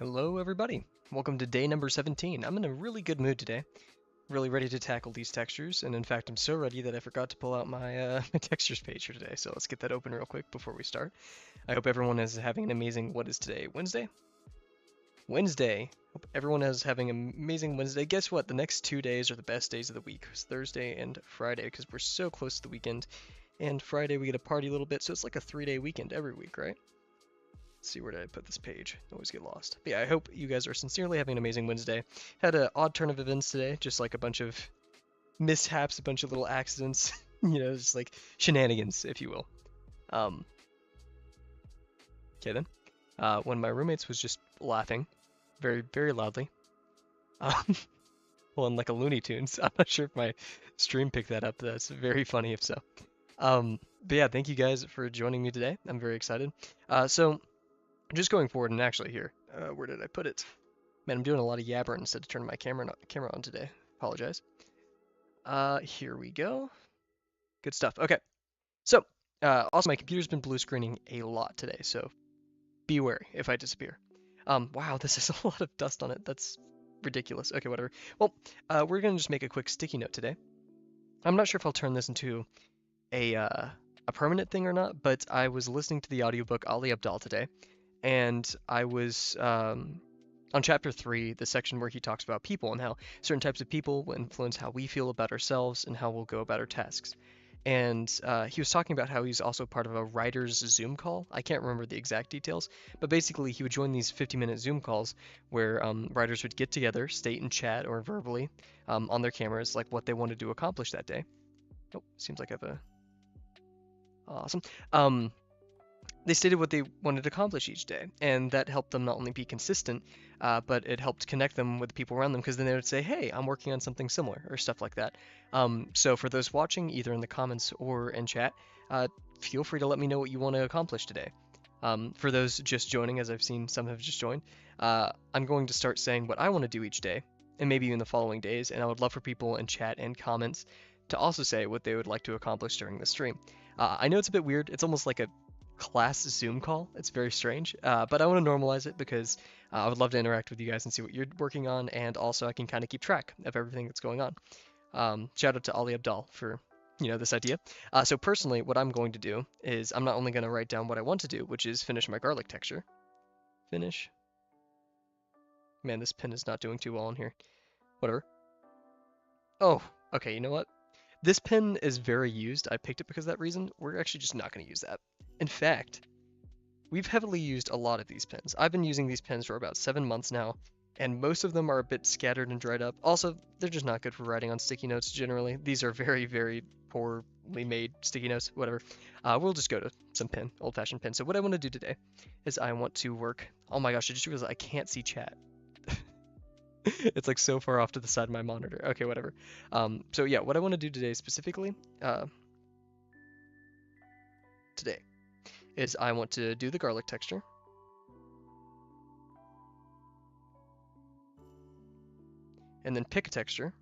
Hello everybody, welcome to day number 17. I'm in a really good mood today, really ready to tackle these textures, and in fact I'm so ready that I forgot to pull out my, my textures page for today, so let's get that open real quick before we start. I hope everyone is having an amazing, what is today, Wednesday? Wednesday! Hope everyone is having an amazing Wednesday. Guess what, the next 2 days are the best days of the week, it's Thursday and Friday, because we're so close to the weekend, and Friday we get to party a little bit, so it's like a 3-day weekend every week, right? Let's see, where did I put this page? I always get lost. But yeah, I hope you guys are sincerely having an amazing Wednesday. Had an odd turn of events today, just like a bunch of mishaps, a bunch of little accidents, just like shenanigans, if you will. Okay then. One of my roommates was just laughing very, very loudly. Well, in like a Looney Tunes. I'm not sure if my stream picked that up. That's very funny if so. But yeah, thank you guys for joining me today. I'm very excited. So just going forward, and actually here, where did I put it? Man, I'm doing a lot of yabbering instead of turning my camera on today. Apologize. Here we go. Good stuff. Okay. So, also my computer's been blue screening a lot today, so be wary if I disappear. Wow, this is a lot of dust on it. That's ridiculous. Okay, whatever. Well, we're gonna just make a quick sticky note today. I'm not sure if I'll turn this into a permanent thing or not, but I was listening to the audiobook Ali Abdal today, and I was on chapter 3, the section where he talks about people and how certain types of people will influence how we feel about ourselves and how we'll go about our tasks. And he was talking about how he's also part of a writer's Zoom call. I can't remember the exact details, but basically he would join these 50-minute Zoom calls where writers would get together, state in chat or verbally on their cameras like what they wanted to accomplish that day. Oh, seems like I have a... Awesome. They stated what they wanted to accomplish each day, and that helped them not only be consistent, but it helped connect them with the people around them because then they would say, hey, I'm working on something similar, or stuff like that. So for those watching, either in the comments or in chat, feel free to let me know what you want to accomplish today. For those just joining, as I've seen some have just joined, I'm going to start saying what I want to do each day, and maybe even the following days, and I would love for people in chat and comments to also say what they would like to accomplish during the stream. I know it's a bit weird, it's almost like a class Zoom call. It's very strange, but I want to normalize it because I would love to interact with you guys and see what you're working on, and also I can kind of keep track of everything that's going on. Shout out to Ali Abdal for this idea. So personally, what I'm going to do is I'm not only going to write down what I want to do, which is finish my garlic texture. Finish. Man, this pen is not doing too well in here. Whatever. Oh, okay, you know what? This pen is very used. I picked it because of that reason. We're actually just not going to use that. In fact, we've heavily used a lot of these pens. I've been using these pens for about 7 months now, and most of them are a bit scattered and dried up. Also, they're just not good for writing on sticky notes generally. These are very, very poorly made sticky notes, whatever. We'll just go to some pen, old-fashioned pen. So what I want to do today is I want to work... Oh my gosh, I just realized I can't see chat. It's like so far off to the side of my monitor. Okay, whatever. So yeah, what I want to do today specifically, is I want to do the garlic texture. And then pick a texture.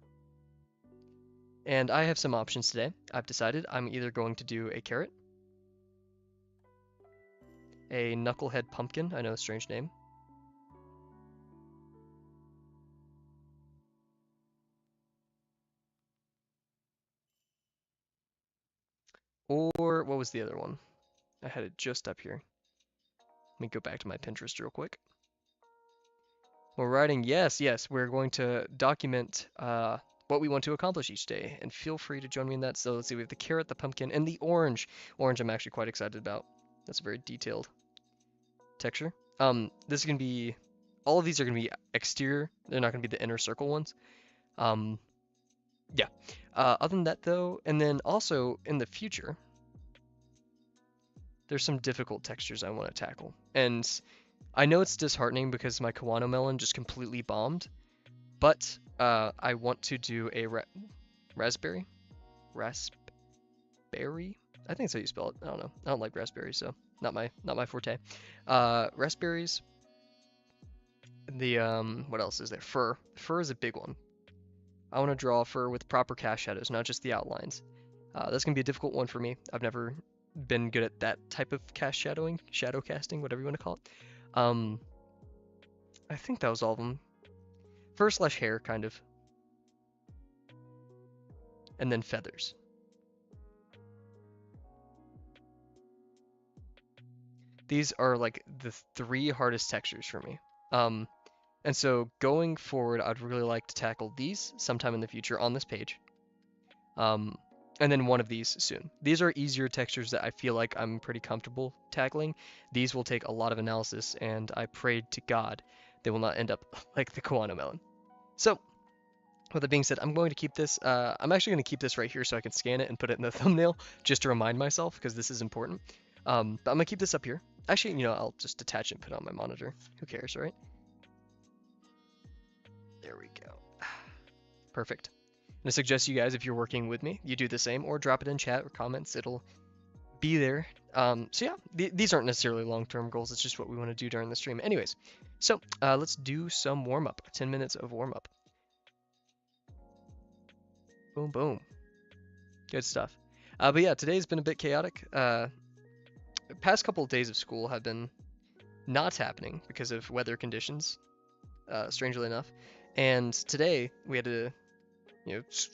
And I have some options today. I've decided I'm either going to do a carrot, a knucklehead pumpkin, I know a strange name, or what was the other one? I had it just up here. Let me go back to my Pinterest real quick. We're writing, yes, we're going to document what we want to accomplish each day, and feel free to join me in that. So let's see, we have the carrot, the pumpkin, and the orange. Orange I'm actually quite excited about. That's a very detailed texture. This is going to be, all of these are going to be exterior. They're not going to be the inner circle ones. Yeah. Other than that though, and then also in the future, there's some difficult textures I want to tackle. And I know it's disheartening because my Kawano melon just completely bombed, but I want to do a raspberry? Raspberry? I think that's how you spell it. I don't know. I don't like raspberries, so not my forte. Raspberries. The what else is there? Fur. Fur is a big one. I want to draw fur with proper cast shadows, not just the outlines. That's gonna be a difficult one for me. I've never been good at that type of cast shadowing, shadow casting, whatever you want to call it. I think that was all of them. Fur slash hair, kind of. And then feathers. These are like the three hardest textures for me. Um, and so going forward, I'd really like to tackle these sometime in the future on this page. Um, and then one of these soon. These are easier textures that I feel like I'm pretty comfortable tackling. These will take a lot of analysis, and I prayed to God they will not end up like the Koano melon. So, with that being said, I'm going to keep this. I'm actually going to keep this right here so I can scan it and put it in the thumbnail just to remind myself because this is important. But I'm going to keep this up here. Actually, I'll just detach it and put it on my monitor. Who cares, right? There we go. Perfect. And I suggest you guys, if you're working with me, you do the same or drop it in chat or comments. It'll be there. So yeah, these aren't necessarily long-term goals. It's just what we want to do during the stream. Anyways, so let's do some warm-up. 10 minutes of warm-up. Boom, boom. Good stuff. But yeah, today's been a bit chaotic. Past couple of days of school have been not happening because of weather conditions, strangely enough. And today we had to,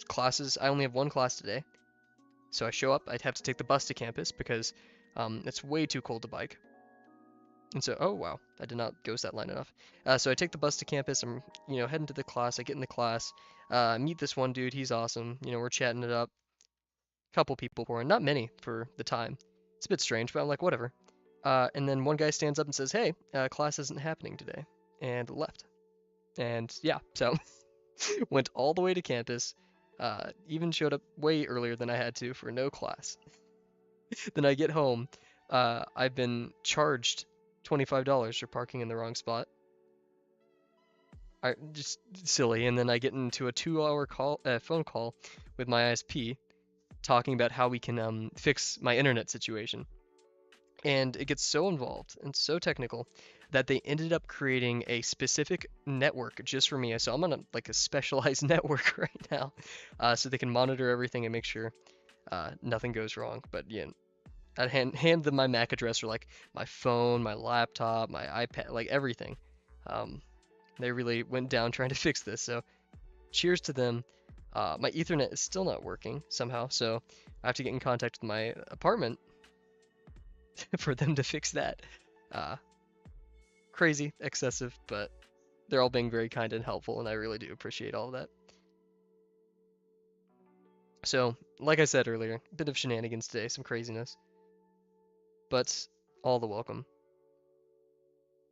classes. I only have one class today. So I show up, I'd have to take the bus to campus because it's way too cold to bike. And so, oh wow, I did not ghost that line enough. So I take the bus to campus, I'm, heading to the class, I get in the class, meet this one dude, he's awesome, we're chatting it up. Couple people pouring, not many for the time. It's a bit strange, but I'm like, whatever. And then one guy stands up and says, hey, class isn't happening today, and left. And yeah, so went all the way to campus, even showed up way earlier than I had to for no class. Then I get home, I've been charged $25 for parking in the wrong spot. Just silly. And then I get into a 2-hour phone call with my ISP talking about how we can fix my internet situation. And it gets so involved and so technical that they ended up creating a specific network just for me. So I'm on a specialized network right now, so they can monitor everything and make sure nothing goes wrong. But yeah, I'd hand them my MAC address or like my phone, my laptop, my iPad, like everything. They really went down trying to fix this. So cheers to them. My Ethernet is still not working somehow, so I have to get in contact with my apartment for them to fix that. Crazy, excessive, but they're all being very kind and helpful, and I really do appreciate all of that. So, like I said earlier, a bit of shenanigans today, some craziness, but all the welcome.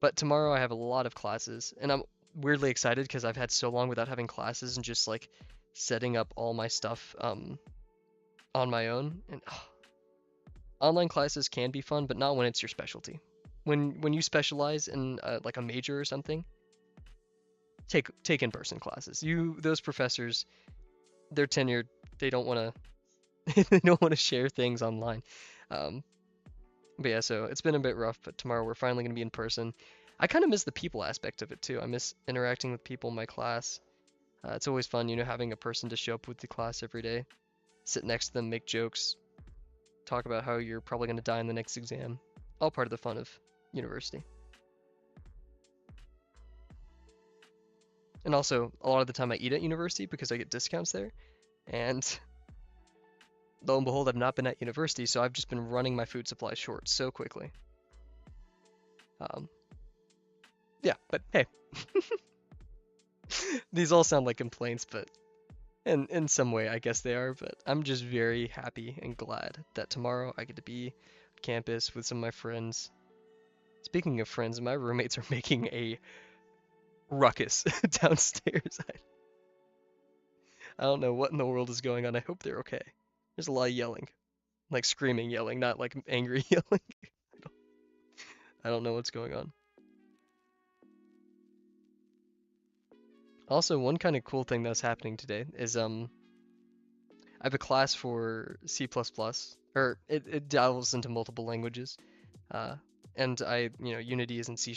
But tomorrow I have a lot of classes, and I'm weirdly excited because I've had so long without having classes and just like setting up all my stuff on my own. And online classes can be fun, but not when it's your specialty. When you specialize in like a major or something, take in-person classes. Those professors, they're tenured. They don't want to they don't want to share things online. But yeah, so it's been a bit rough, but tomorrow we're finally going to be in person. I kind of miss the people aspect of it too. I miss interacting with people in my class. It's always fun, having a person to show up with the class every day, sit next to them, make jokes, talk about how you're probably going to die in the next exam. All part of the fun of university. And also, a lot of the time I eat at university because I get discounts there. And lo and behold, I've not been at university, so I've just been running my food supply short so quickly. Yeah, but hey. These all sound like complaints, but in some way I guess they are, but I'm just very happy and glad that tomorrow I get to be on campus with some of my friends. Speaking of friends, my roommates are making a ruckus downstairs. I don't know what in the world is going on. I hope they're okay. There's a lot of yelling. Like screaming yelling, not like angry yelling. I don't know what's going on. Also, one kind of cool thing that's happening today is I have a class for C++, or it delves into multiple languages, and Unity is in C#,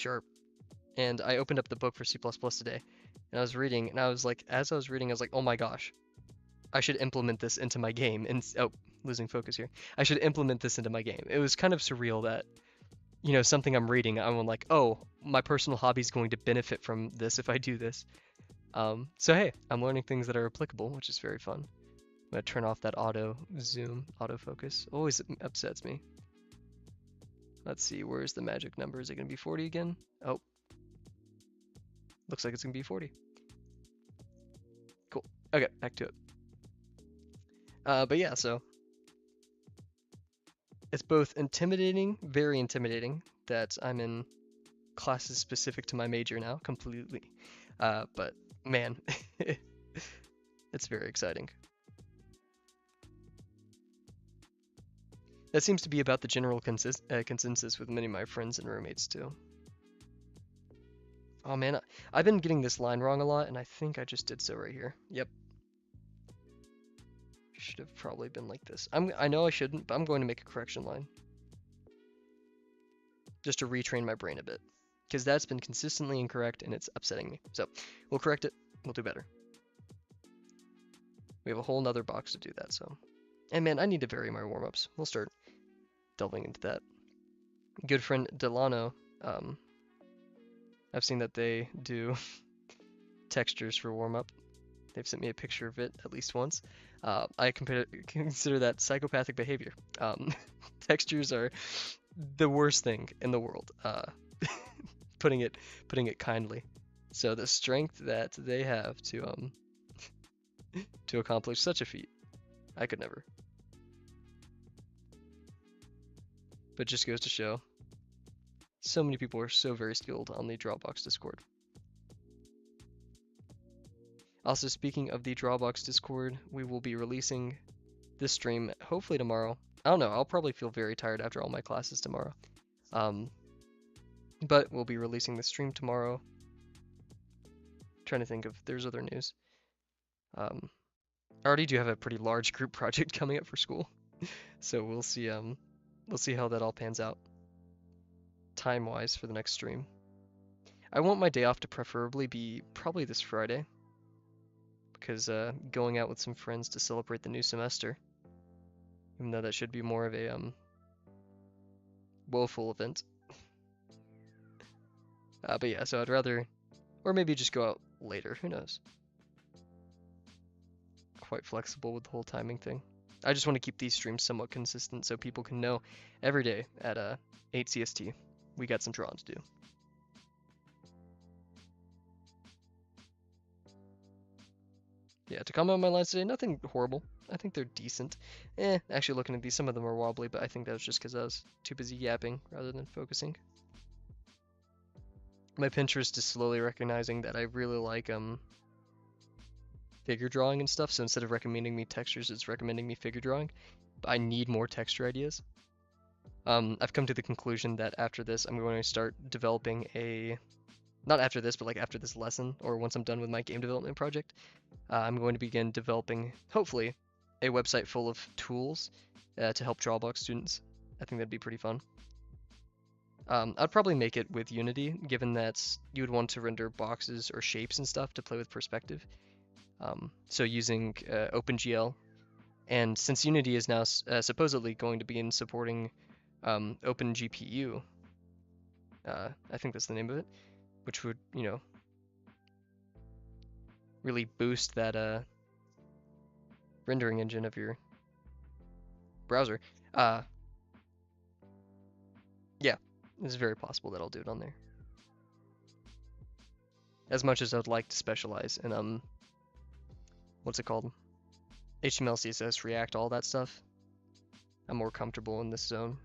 and I opened up the book for C++ today, and I was reading, and I was like, as I was reading, I was like, oh my gosh, I should implement this into my game, and losing focus here. I should implement this into my game. It was kind of surreal that, something I'm reading, I'm like, oh, my personal hobby is going to benefit from this if I do this. So hey, I'm learning things that are applicable, which is very fun. I'm gonna turn off that auto zoom, autofocus. Always upsets me. Let's see, where's the magic number? Is it gonna be 40 again? Oh, looks like it's gonna be 40. Cool. Okay, back to it. But yeah, so it's both intimidating, very intimidating, that I'm in classes specific to my major now, completely. But man, it's very exciting. That seems to be about the general consensus with many of my friends and roommates too. Oh man, I've been getting this line wrong a lot, and I think I just did so right here. Yep. Should have probably been like this. I know I shouldn't, but I'm going to make a correction line. Just to retrain my brain a bit. Because that's been consistently incorrect and it's upsetting me. So, we'll correct it. We'll do better. We have a whole nother box to do that, so. And man, I need to vary my warm-ups. We'll start delving into that. Good friend Delano, I've seen that they do textures for warm-up. They've sent me a picture of it at least once. I consider that psychopathic behavior. Textures are the worst thing in the world, putting it kindly. So the strength that they have to accomplish such a feat, I could never. But just goes to show, so many people are so very skilled on the Dropbox Discord. Also, speaking of the Dropbox Discord, we will be releasing this stream hopefully tomorrow. I don't know, I'll probably feel very tired after all my classes tomorrow. But we'll be releasing the stream tomorrow. Trying to think if there's other news. I already do have a pretty large group project coming up for school, so we'll see how that all pans out time-wise for the next stream. I want my day off to preferably be probably this Friday, because going out with some friends to celebrate the new semester, even though that should be more of a woeful event. But yeah, so I'd rather, or maybe just go out later, who knows. Quite flexible with the whole timing thing. I just want to keep these streams somewhat consistent so people can know every day at 8 CST we got some drawing to do. Yeah, to comment on my lines today, nothing horrible. I think they're decent. Actually looking at these, some of them are wobbly, but I think that was just because I was too busy yapping rather than focusing. My Pinterest is slowly recognizing that I really like figure drawing and stuff, so instead of recommending me textures, it's recommending me figure drawing. But I need more texture ideas. I've come to the conclusion that after this, I'm going to start developing not after this, but like after this lesson, or once I'm done with my game development project, I'm going to begin developing, hopefully, a website full of tools to help Drawbox students. I think that'd be pretty fun. I'd probably make it with Unity, given that you would want to render boxes or shapes and stuff to play with perspective. So using OpenGL, and since Unity is now supposedly going to begin supporting OpenGPU, I think that's the name of it, which would, really boost that rendering engine of your browser. Yeah, it's very possible that I'll do it on there. As much as I'd like to specialize in what's it called? HTML, CSS, React, all that stuff. I'm more comfortable in this zone.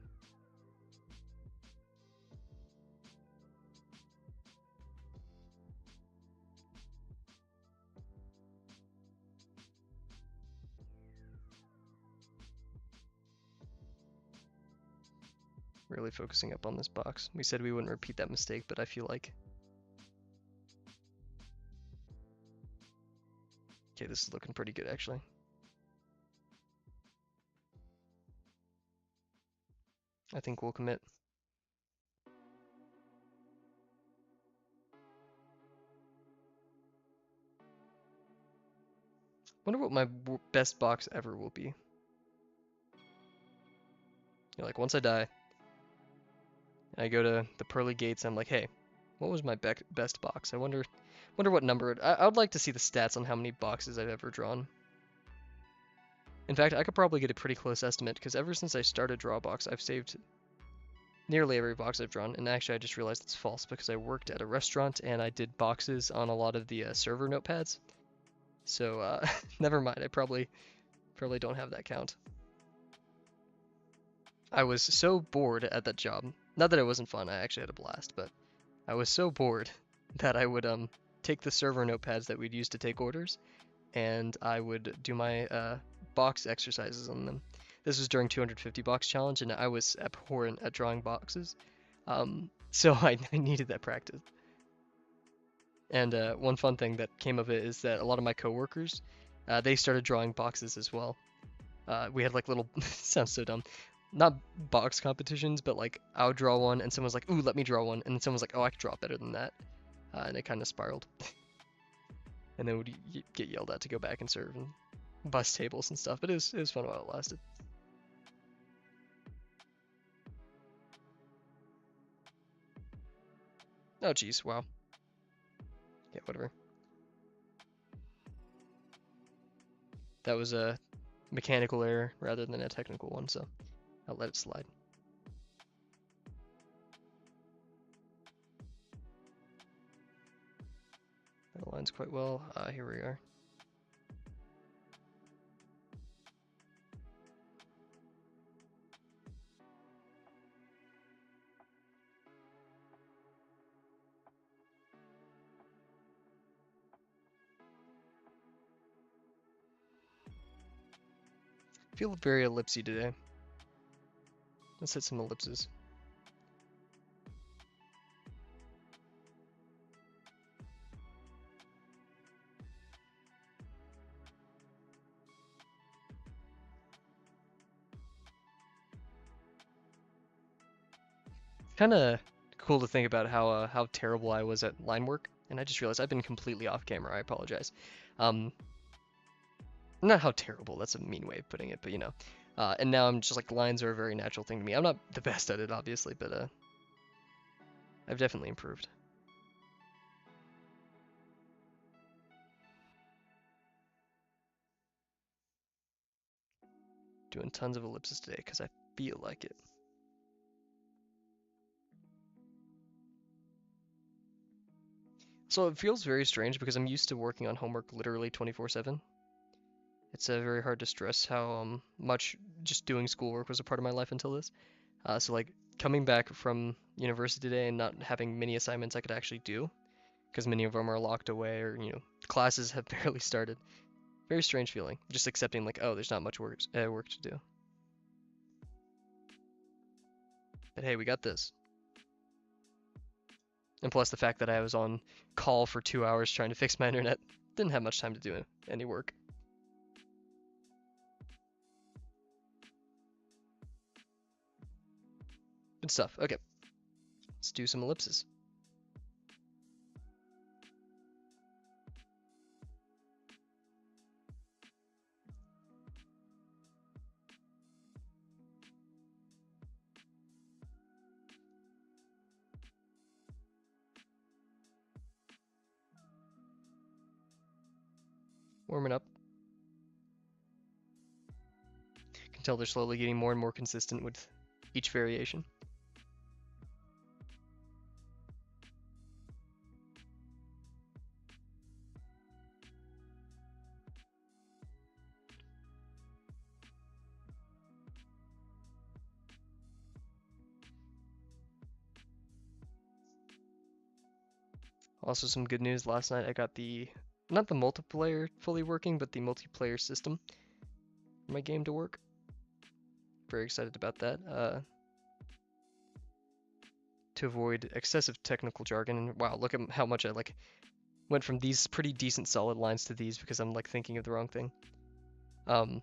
Really focusing up on this box. We said we wouldn't repeat that mistake, but I feel like... Okay, this is looking pretty good, actually. I think we'll commit. Wonder what my best box ever will be. You're like, once I die, I go to the pearly gates. I'm like, hey, what was my best box? Wonder what number I would like to see the stats on how many boxes I've ever drawn. In fact, I could probably get a pretty close estimate because ever since I started Drawbox, I've saved nearly every box I've drawn. And actually, I just realized it's false because I worked at a restaurant and I did boxes on a lot of the server notepads. So never mind. I probably don't have that count. I was so bored at that job. Not that it wasn't fun. I actually had a blast, but I was so bored that I would take the server notepads that we'd use to take orders, and I would do my box exercises on them. This was during 250 box challenge, and I was abhorrent at drawing boxes, so I needed that practice. And one fun thing that came of it is that a lot of my coworkers, they started drawing boxes as well. We had like little, sounds so dumb, not box competitions, but like I would draw one, and someone's like, "Ooh, let me draw one," and then someone's like, "Oh, I could draw better than that," and it kind of spiraled. And then would get yelled at to go back and serve and bus tables and stuff. But it was fun while it lasted. Oh geez, wow. Yeah, whatever. That was a mechanical error rather than a technical one, so I'll let it slide. That aligns quite well. Here we are. I feel very ellipsy today. Let's hit some ellipses. Kind of cool to think about how terrible I was at line work, and I just realized I've been completely off camera. I apologize. Um, Not how terrible. That's a mean way of putting it, but you know. And now I'm just like lines are a very natural thing to me. I'm not the best at it, obviously, but I've definitely improved. Doing tons of ellipses today because I feel like it. So it feels very strange because I'm used to working on homework literally 24/7. It's very hard to stress how much just doing schoolwork was a part of my life until this. So like coming back from university today and not having many assignments I could actually do because many of them are locked away or classes have barely started. Very strange feeling. Just accepting like, oh, there's not much work to do. But hey, we got this. And plus the fact that I was on call for 2 hours trying to fix my internet, didn't have much time to do any work. Good stuff. Okay, let's do some ellipses. Warming up. Can tell they're slowly getting more and more consistent with each variation. Also some good news, last night I got not the multiplayer fully working, but the multiplayer system for my game to work. Very excited about that. To avoid excessive technical jargon, and wow, look at how much I like went from these pretty decent solid lines to these because I'm like thinking of the wrong thing. But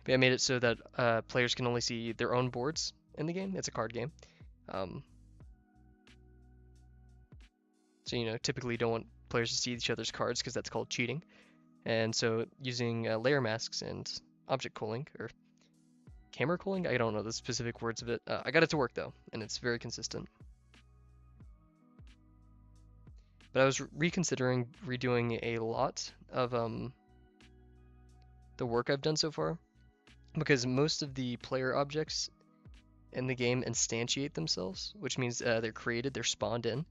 I made it so that players can only see their own boards in the game. It's a card game. So typically you don't want players to see each other's cards because that's called cheating. And so using layer masks and object culling, or camera culling? I don't know the specific words of it. I got it to work though, and it's very consistent. But I was reconsidering redoing a lot of the work I've done so far, because most of the player objects in the game instantiate themselves, which means they're created, they're spawned in,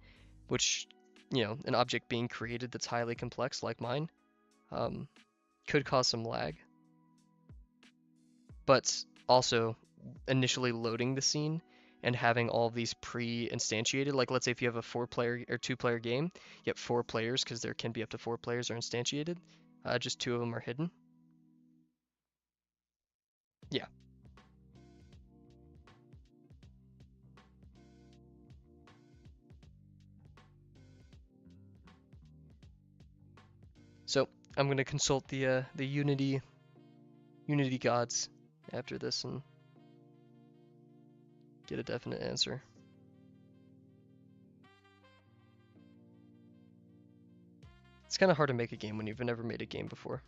which, you know, an object being created that's highly complex like mine um, could cause some lag. But also initially loading the scene and having all of these pre-instantiated, like let's say if you have a 4-player or 2-player game, you have 4 players because there can be up to 4 players are instantiated. Just 2 of them are hidden. Yeah. So I'm gonna consult the Unity gods after this and get a definite answer. It's kind of hard to make a game when you've never made a game before.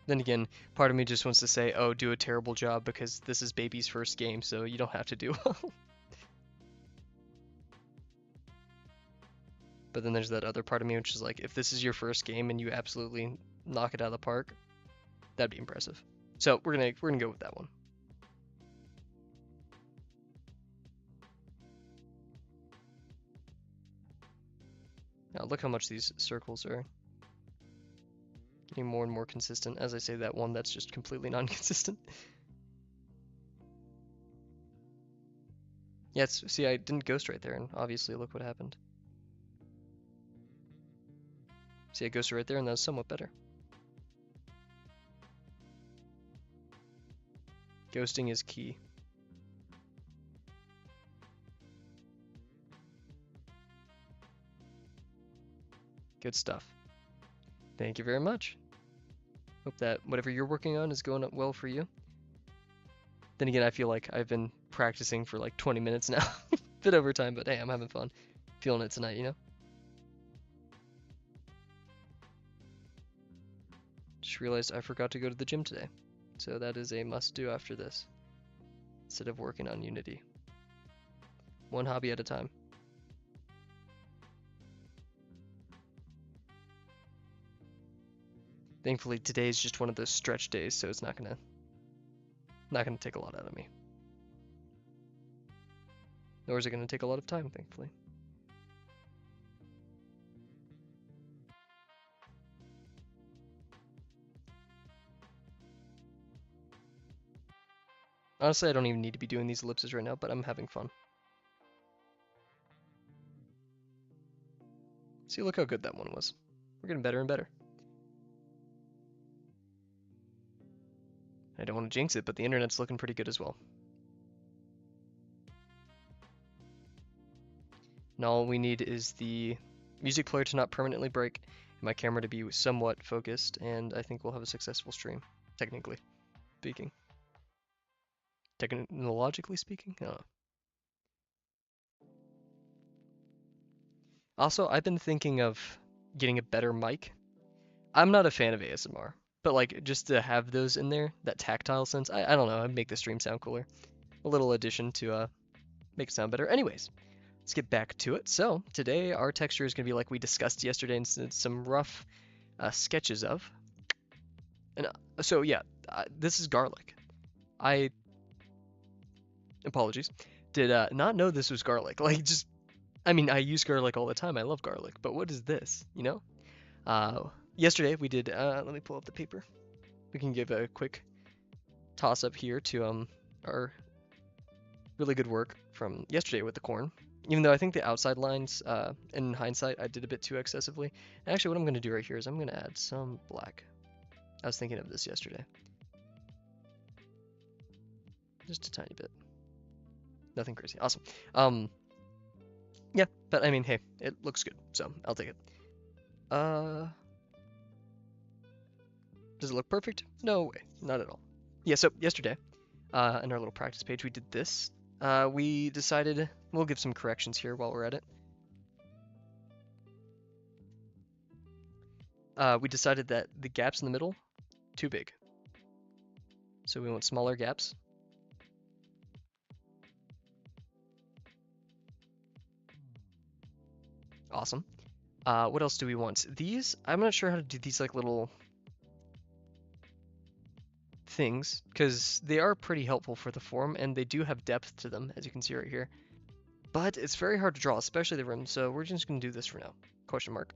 Then again, part of me just wants to say, oh, do a terrible job because this is baby's first game, so you don't have to do well. But then there's that other part of me which is like, if this is your first game and you absolutely knock it out of the park, that'd be impressive. So we're gonna go with that one. Now look how much these circles are getting more and more consistent. As I say that one, that's just completely non-consistent. Yeah, see, I didn't ghost right there, and obviously look what happened. See, I ghosted right there, and that was somewhat better. Ghosting is key. Good stuff. Thank you very much. Hope that whatever you're working on is going up well for you. Then again, I feel like I've been practicing for like 20 minutes now. Bit over time, but hey, I'm having fun. Feeling it tonight, you know? Just realized I forgot to go to the gym today. So that is a must do after this. Instead of working on Unity. One hobby at a time. Thankfully, today is just one of those stretch days, so it's not gonna take a lot out of me. Nor is it gonna take a lot of time, thankfully. Honestly, I don't even need to be doing these ellipses right now, but I'm having fun. See, look how good that one was. We're getting better and better. I don't want to jinx it, but the internet's looking pretty good as well. And all we need is the music player to not permanently break, and my camera to be somewhat focused, and I think we'll have a successful stream, technically speaking. Technologically speaking? I don't know. Also, I've been thinking of getting a better mic. I'm not a fan of ASMR, but like just to have those in there, that tactile sense, I don't know, I'd make the stream sound cooler. A little addition to make it sound better. Anyways, let's get back to it. So today our texture is going to be like we discussed yesterday and some rough sketches of. And so yeah, this is garlic. Apologies, did not know this was garlic. Like just, I mean, I use garlic all the time. I love garlic, but what is this? You know? Yesterday we did. Let me pull up the paper. We can give a quick toss up here to our really good work from yesterday with the corn. Even though I think the outside lines, in hindsight, I did a bit too excessively. And actually, what I'm going to do right here is I'm going to add some black. I was thinking of this yesterday. Just a tiny bit. Nothing crazy. Awesome. Yeah, but I mean, hey, it looks good, so I'll take it. Does it look perfect? No way, not at all. Yeah, so yesterday, in our little practice page, we did this. We decided, we'll give some corrections here while we're at it. We decided that the gaps in the middle too big. So we want smaller gaps. Awesome. What else do we want? These, I'm not sure how to do these like little things because they are pretty helpful for the form and they do have depth to them, as you can see right here. But it's very hard to draw, especially the rim, so we're just going to do this for now. Question mark.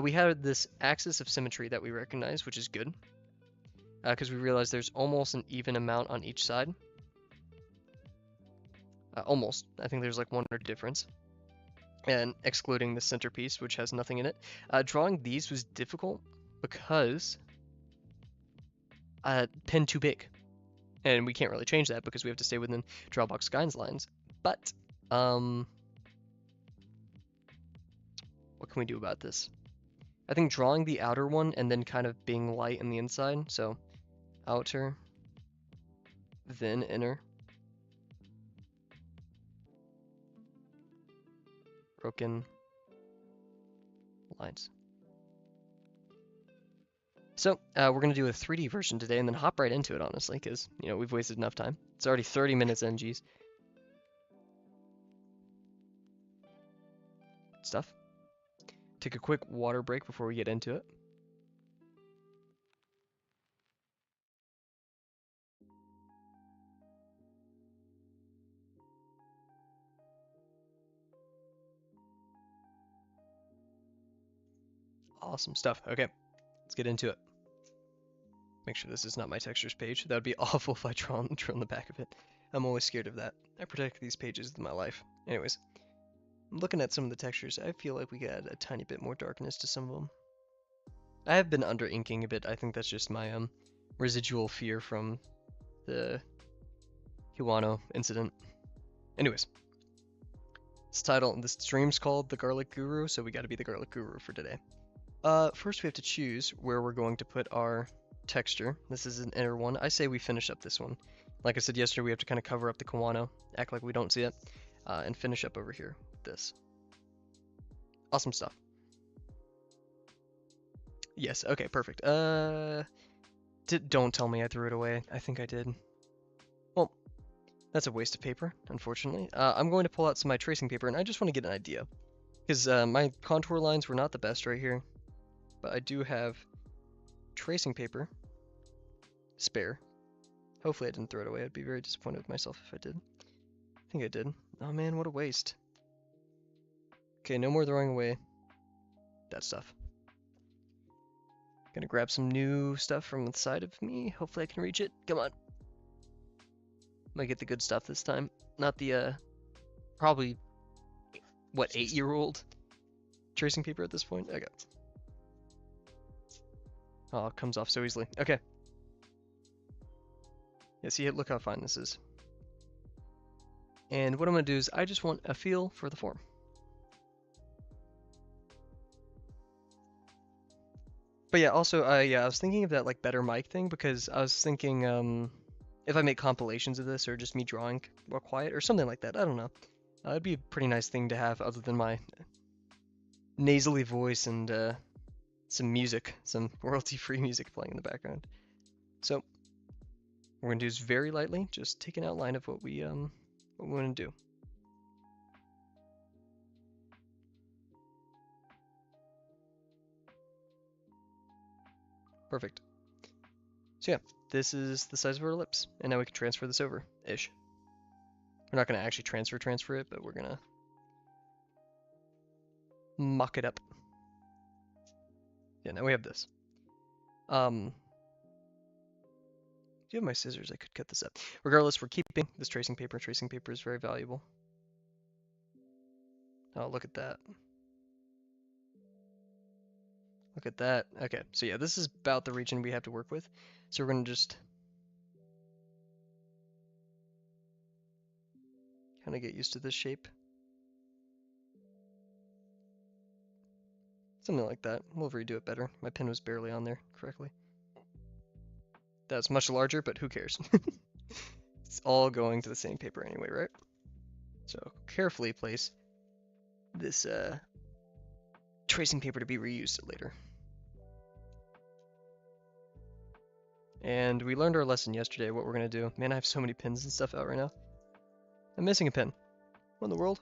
We have this axis of symmetry that we recognize, which is good, because we realize there's almost an even amount on each side. Almost. I think there's like one or two difference. And excluding the centerpiece, which has nothing in it. Drawing these was difficult because pen too big. And we can't really change that because we have to stay within Drawbox guidelines. But, what can we do about this? I think drawing the outer one and then kind of being light in the inside. So, outer, then inner. Broken lines. So, we're going to do a 3D version today and then hop right into it, honestly, because, you know, we've wasted enough time. It's already 30 minutes in, geez. Stuff. Take a quick water break before we get into it. Awesome stuff. Okay, let's get into it. Make sure this is not my textures page. That would be awful if I draw on the back of it. I'm always scared of that. I protect these pages with my life. Anyways, I'm looking at some of the textures. I feel like we could add a tiny bit more darkness to some of them. I have been under inking a bit. I think that's just my residual fear from the Kiwano incident. Anyways, this stream's called The Garlic Guru, so we gotta be the Garlic Guru for today. First we have to choose where we're going to put our texture. This is an inner one. I say we finish up this one. Like I said yesterday, we have to kind of cover up the Kiwano, act like we don't see it, and finish up over here with this. Awesome stuff. Yes, okay, perfect. Don't tell me I threw it away. I think I did. Well, that's a waste of paper, unfortunately. I'm going to pull out some of my tracing paper, and I just want to get an idea. Because my contour lines were not the best right here. But I do have tracing paper spare. Hopefully I didn't throw it away. I'd be very disappointed with myself if I did. I think I did. Oh man, what a waste. Okay, no more throwing away that stuff. Gonna grab some new stuff from the side of me. Hopefully I can reach it. Come on. Might get the good stuff this time. Not the, probably, what, 8-year-old tracing paper at this point? Okay. Oh, it comes off so easily. Okay. Yeah, see, look how fine this is. And what I'm going to do is I just want a feel for the form. But yeah, also, I was thinking of that like better mic thing because I was thinking if I make compilations of this or just me drawing while quiet or something like that. I don't know. It'd be a pretty nice thing to have other than my nasally voice and some music, some royalty-free music playing in the background. So we're gonna do this very lightly, just take an outline of what we want to do. Perfect. So yeah, this is the size of our lips, and now we can transfer this over, ish. We're not gonna actually transfer it, but we're gonna mock it up. Yeah, now we have this. Do you have my scissors? I could cut this up. Regardless, we're keeping this tracing paper. Tracing paper is very valuable. Oh, look at that. Look at that. Okay, so yeah, this is about the region we have to work with. So we're gonna just kind of get used to this shape. Something like that. We'll redo it better. My pen was barely on there correctly. That's much larger, but who cares? It's all going to the same paper anyway, right? So carefully place this tracing paper to be reused later. And we learned our lesson yesterday, what we're gonna do. Man, I have so many pins and stuff out right now. I'm missing a pin. What in the world?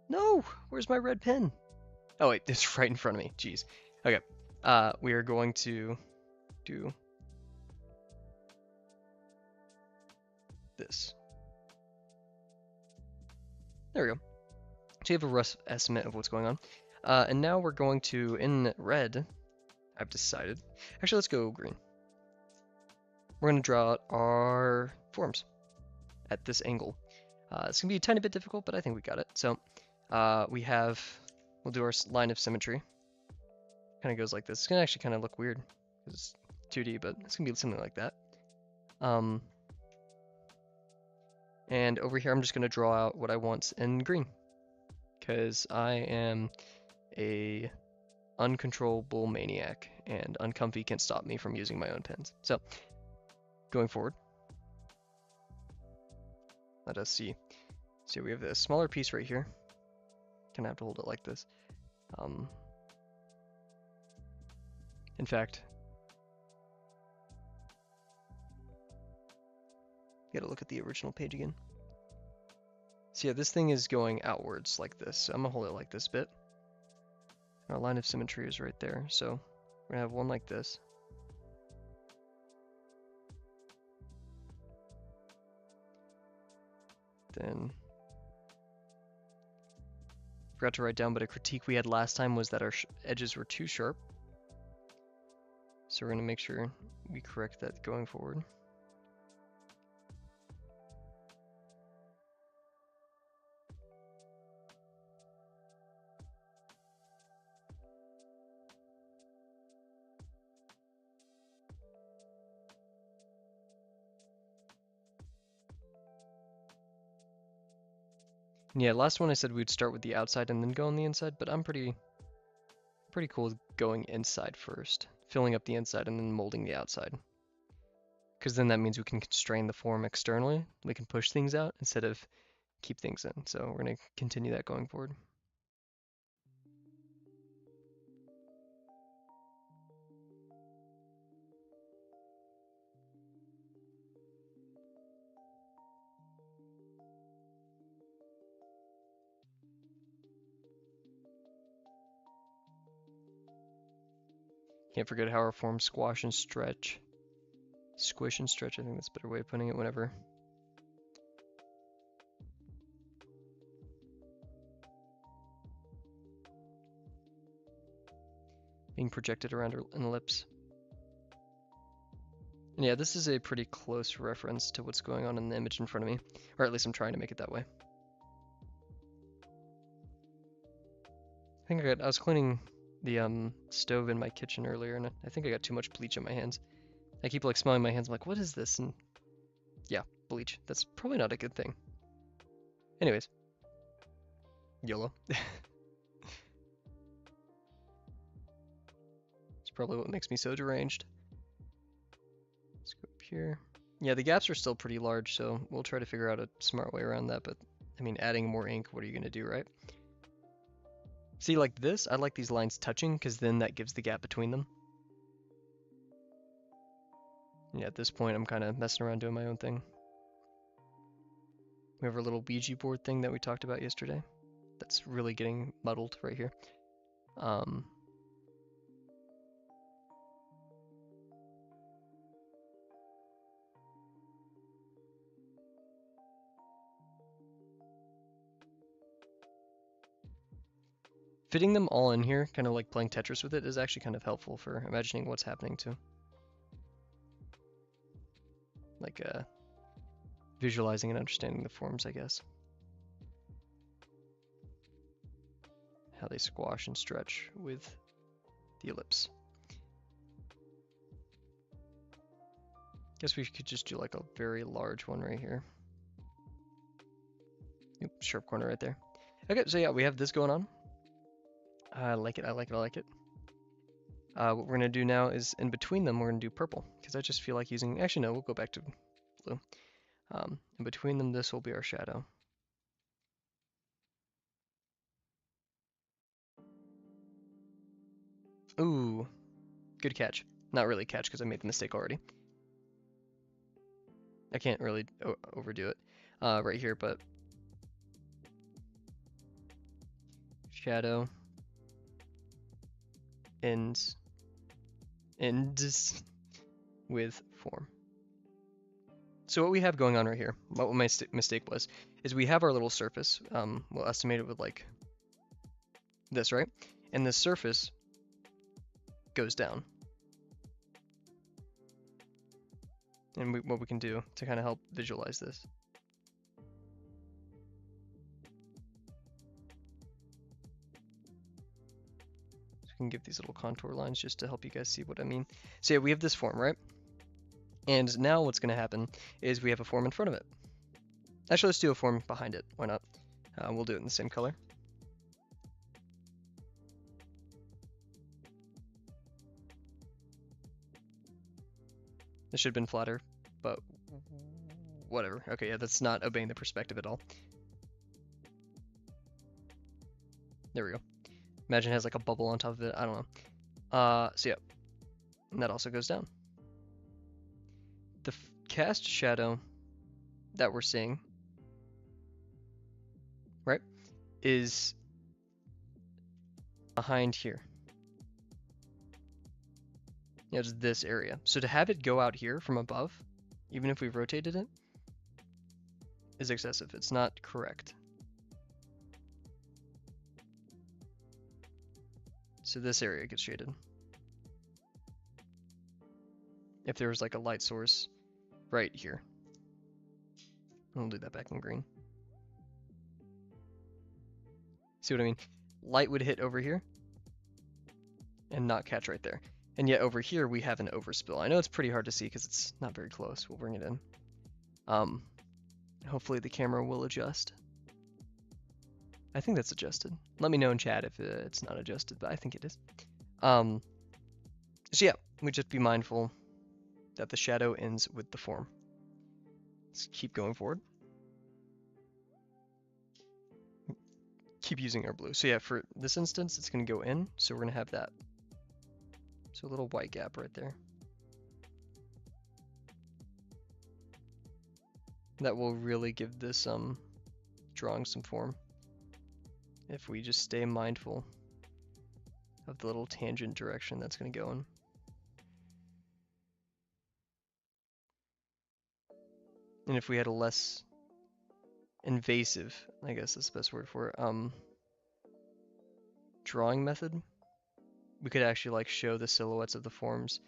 No! Where's my red pin? Oh wait, it's right in front of me. Jeez. Okay. We are going to do this. There we go. So you have a rough estimate of what's going on. And now we're going to, in red, I've decided. Actually, let's go green. We're going to draw out our forms at this angle. It's going to be a tiny bit difficult, but I think we got it. So we'll do our line of symmetry. Kind of goes like this. It's going to actually kind of look weird because it's 2D, but it's going to be something like that. And over here, I'm just going to draw out what I want in green because I am a uncontrollable maniac and uncomfy can't stop me from using my own pens. So going forward, let us see. So we have a smaller piece right here. Gonna have to hold it like this. In fact, you gotta look at the original page again. So yeah, this thing is going outwards like this. So I'm gonna hold it like this bit. Our line of symmetry is right there. So we're gonna have one like this. Then forgot to write down, but a critique we had last time was that our edges were too sharp. So we're going to make sure we correct that going forward. And yeah, last one I said we'd start with the outside and then go on the inside, but I'm pretty cool with going inside first, filling up the inside and then molding the outside. Because then that means we can constrain the form externally. We can push things out instead of keep things in. So we're going to continue that going forward. Can't forget how our forms squash and stretch. Squish and stretch, I think that's a better way of putting it whenever. Being projected around an ellipse. And yeah, this is a pretty close reference to what's going on in the image in front of me. Or at least I'm trying to make it that way. I was cleaning the stove in my kitchen earlier, and I think I got too much bleach on my hands. I keep like smelling my hands. I'm like, what is this? And yeah, bleach. That's probably not a good thing. Anyways, YOLO. It's probably what makes me so deranged. Let's go up here. Yeah, the gaps are still pretty large, so we'll try to figure out a smart way around that. But I mean, adding more ink, what are you gonna do, right? See, like this, I like these lines touching because then that gives the gap between them. Yeah, at this point, I'm kind of messing around doing my own thing. We have our little Ouija board thing that we talked about yesterday. That's really getting muddled right here. Fitting them all in here, kind of like playing Tetris with it, is actually kind of helpful for imagining what's happening too. Like visualizing and understanding the forms, I guess. How they squash and stretch with the ellipse. Guess we could just do like a very large one right here. Oop, sharp corner right there. Okay, so yeah, we have this going on. I like it, I like it, I like it. What we're gonna do now is in between them, we're gonna do purple because I just feel like using, actually no, we'll go back to blue. In between them, this will be our shadow. Ooh, good catch. Not really catch because I made the mistake already. I can't really overdo it right here, but shadow ends with form. So what we have going on right here, what my mistake was, is we have our little surface. We'll estimate it with like this, right? And the surface goes down. And what we can do to kind of help visualize this. So we can give these little contour lines just to help you guys see what I mean. So yeah, we have this form, right? And now what's going to happen is we have a form in front of it. Actually, let's do a form behind it. Why not? We'll do it in the same color. This should have been flatter, but whatever. Okay, yeah, that's not obeying the perspective at all. There we go. Imagine it has like a bubble on top of it. I don't know. So yeah, and that also goes down. The cast shadow that we're seeing, right, is behind here. Yeah, just this area. So to have it go out here from above, even if we rotated it, is excessive. It's not correct. So this area gets shaded. If there was like a light source right here. We'll do that back in green. See what I mean? Light would hit over here and not catch right there. And yet over here we have an overspill. I know it's pretty hard to see because it's not very close. We'll bring it in. Hopefully the camera will adjust. I think that's adjusted. Let me know in chat if it's not adjusted, but I think it is. So yeah, we just be mindful that the shadow ends with the form. Let's keep going forward. Keep using our blue. So yeah, for this instance, it's going to go in. So we're going to have that. So a little white gap right there. That will really give this drawing some form. If we just stay mindful of the little tangent direction that's going to go in. And if we had a less invasive, I guess that's the best word for it, drawing method, we could actually like show the silhouettes of the forms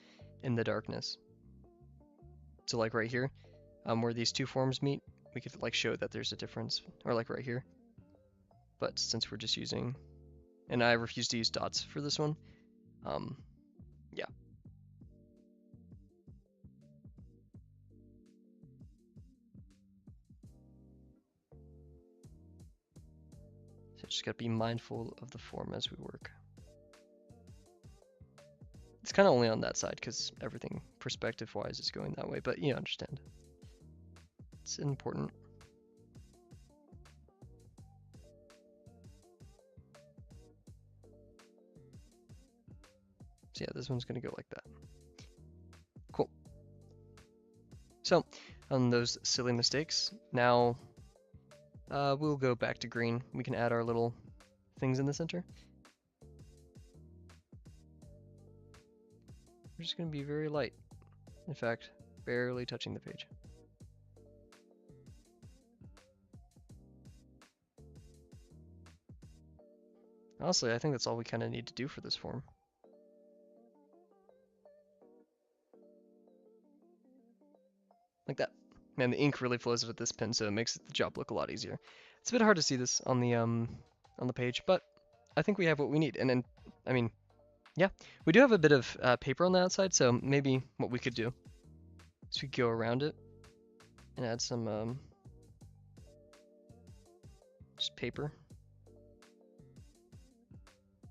in the darkness. So like right here, where these two forms meet, we could like show that there's a difference, or like right here. But since we're just using, and I refuse to use dots for this one, yeah. So just gotta be mindful of the form as we work. It's kind of only on that side because everything perspective-wise is going that way, but you understand. It's important. So yeah, this one's gonna go like that. Cool. So on those silly mistakes, now we'll go back to green. We can add our little things in the center. We're just going to be very light. In fact, barely touching the page. Honestly, I think that's all we kind of need to do for this form. Like that. Man, the ink really flows with this pen, so it makes the job look a lot easier. It's a bit hard to see this on the page, but I think we have what we need. And then, I mean, yeah, we do have a bit of paper on the outside, so maybe what we could do is we go around it and add some just paper.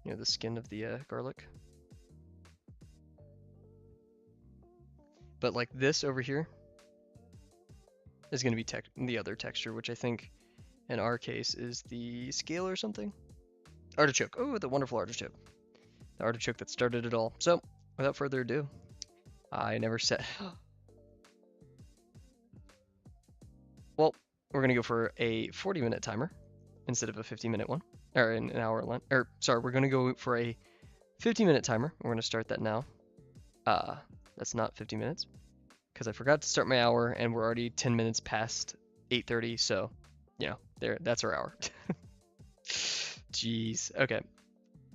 You know, the skin of the garlic. But like this over here is going to be the other texture, which I think in our case is the scale or something. Artichoke. Oh, the wonderful artichoke. The artichoke that started it all. So, without further ado, I never said. Well, we're gonna go for a 40-minute timer instead of a 50-minute one, or an hour one. Or sorry, we're gonna go for a 50-minute timer. We're gonna start that now. Uh, that's not 50 minutes because I forgot to start my hour, and we're already 10 minutes past 8:30. So, there. That's our hour. Jeez. Okay,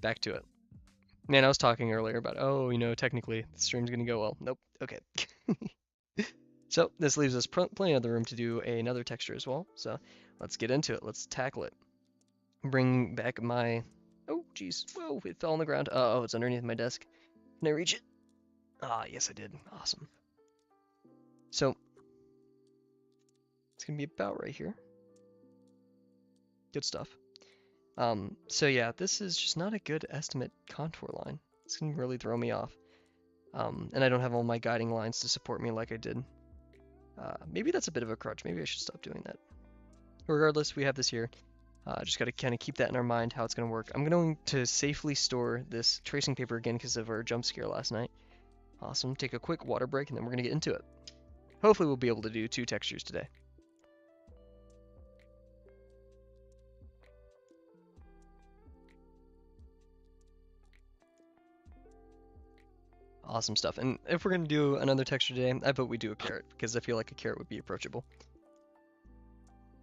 back to it. Man, I was talking earlier about, oh, technically the stream's gonna go well. Nope. Okay. So this leaves us plenty of the room to do another texture as well. So let's get into it. Let's tackle it. Bring back my. Oh, geez. Whoa, it fell on the ground. Oh, it's underneath my desk. Can I reach it? Ah, yes, I did. Awesome. So it's gonna be about right here. Good stuff. So yeah, this is just not a good estimate contour line. It's gonna really throw me off. And I don't have all my guiding lines to support me like I did. Maybe that's a bit of a crutch. Maybe I should stop doing that. Regardless, we have this here. Just got to kind of keep that in our mind, how it's going to work. I'm going to safely store this tracing paper again because of our jump scare last night. Awesome. Take a quick water break, and then we're going to get into it. Hopefully we'll be able to do 2 textures today. Awesome stuff. And if we're going to do another texture today, I vote we do a carrot, because I feel like a carrot would be approachable.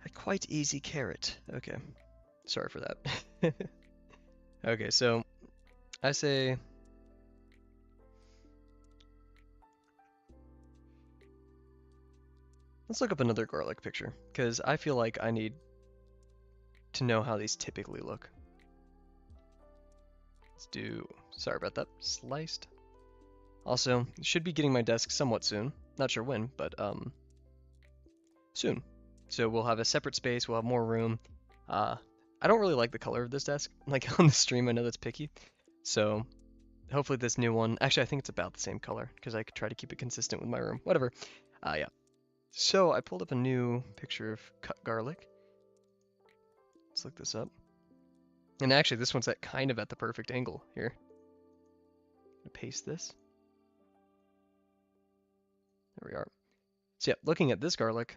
A quite easy carrot. Okay. Sorry for that. Okay, so I say... Let's look up another garlic picture, because I feel like I need to know how these typically look. Let's do... Sorry about that. Sliced. Also, should be getting my desk somewhat soon. Not sure when, but soon. So we'll have a separate space, we'll have more room. I don't really like the color of this desk. Like on the stream, I know that's picky. So hopefully this new one, actually I think it's about the same color because I could try to keep it consistent with my room. Whatever. Yeah. So I pulled up a new picture of cut garlic. Let's look this up. And actually this one's kind of at the perfect angle here. I'm gonna paste this. There we are. So yeah, looking at this garlic,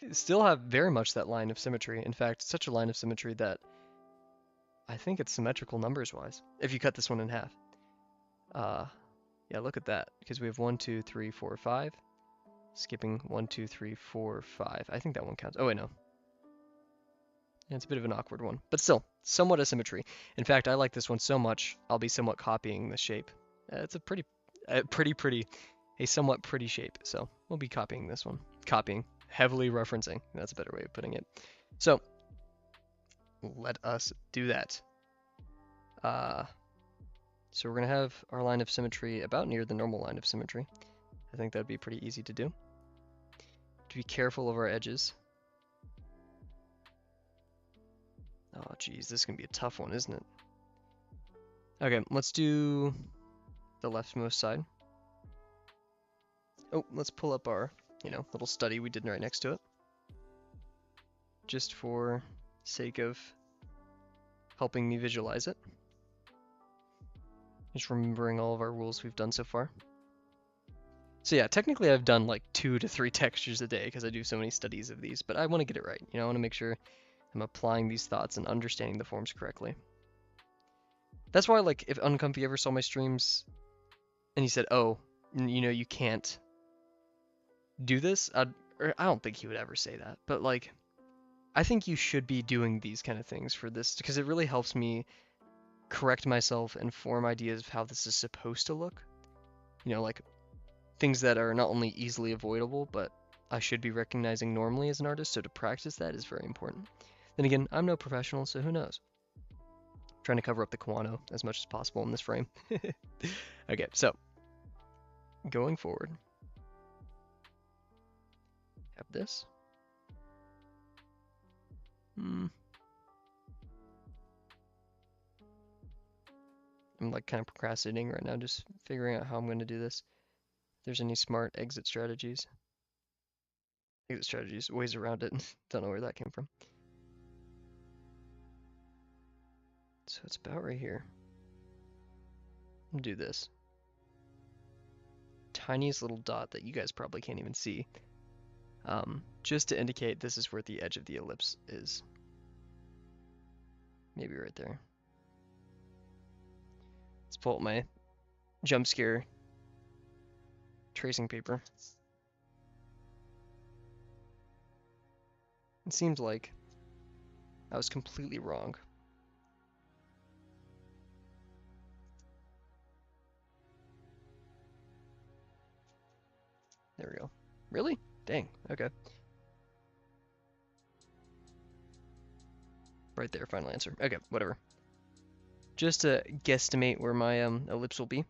you still have very much that line of symmetry. In fact, such a line of symmetry that I think it's symmetrical numbers wise, if you cut this one in half. Yeah, look at that, because we have 1, 2, 3, 4, 5. Skipping 1, 2, 3, 4, 5. I think that one counts. Oh wait, no. Yeah, it's a bit of an awkward one, but still, somewhat a symmetry. In fact, I like this one so much, I'll be somewhat copying the shape. It's a a somewhat pretty shape, so we'll be copying this one. Copying, heavily referencing, that's a better way of putting it. So, let us do that. So we're going to have our line of symmetry about near the normal line of symmetry. I think that'd be pretty easy to do. To be careful of our edges. Oh geez, this is going to be a tough one, isn't it? Okay, let's do the leftmost side. Oh, let's pull up our, little study we did right next to it. Just for sake of helping me visualize it. Just remembering all of our rules we've done so far. So yeah, technically I've done like 2 to 3 textures a day because I do so many studies of these, but I want to get it right. I want to make sure I'm applying these thoughts and understanding the forms correctly. That's why, like, if Uncomfy ever saw my streams and he said, oh, you can't do this, or I don't think he would ever say that, but like, I think you should be doing these kind of things for this because it really helps me correct myself and form ideas of how this is supposed to look. Like things that are not only easily avoidable, but I should be recognizing normally as an artist, so to practice that is very important. Then again, I'm no professional, so who knows? I'm trying to cover up the Kawano as much as possible in this frame. Okay, so going forward, have this. I'm like kind of procrastinating right now, just figuring out how I'm going to do this. If there's any smart exit strategies. Ways around it. Don't know where that came from. So it's about right here. Do this. tiniest little dot that you guys probably can't even see, just to indicate this is where the edge of the ellipse is. Maybe right there. Let's pull up my jump scare tracing paper. It seems like I was completely wrong. There we go. Really? Dang, okay. Right there, final answer. Okay, whatever. Just to guesstimate where my ellipse will be,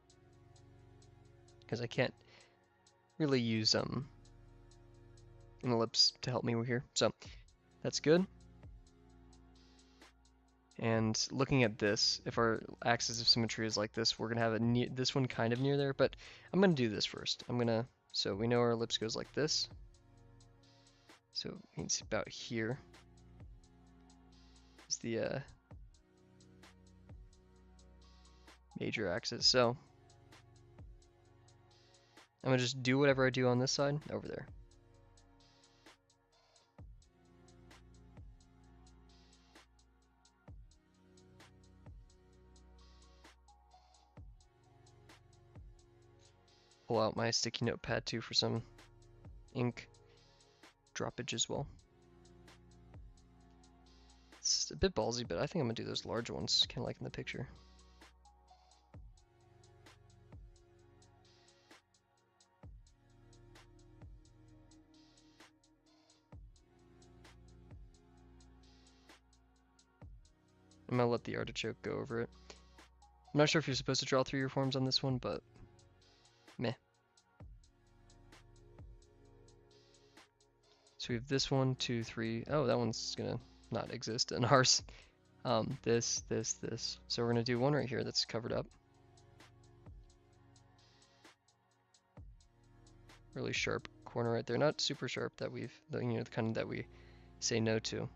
because I can't really use an ellipse to help me here, so that's good. And looking at this, if our axis of symmetry is like this, we're gonna have this one kind of near there, but I'm gonna do this first. So we know our ellipse goes like this, so it means about here is the major axis. So I'm gonna just do whatever I do on this side over there. Pull out my sticky notepad too for some ink droppage as well. It's a bit ballsy, but I think I'm gonna do those large ones, kind of like in the picture. I'm gonna let the artichoke go over it. I'm not sure if you're supposed to draw through your forms on this one, but meh. So we have this 1, 2, 3. Oh, that one's gonna not exist in ours. This. So we're gonna do one right here that's covered up. Really sharp corner right there. Not super sharp that the kind that we say no to,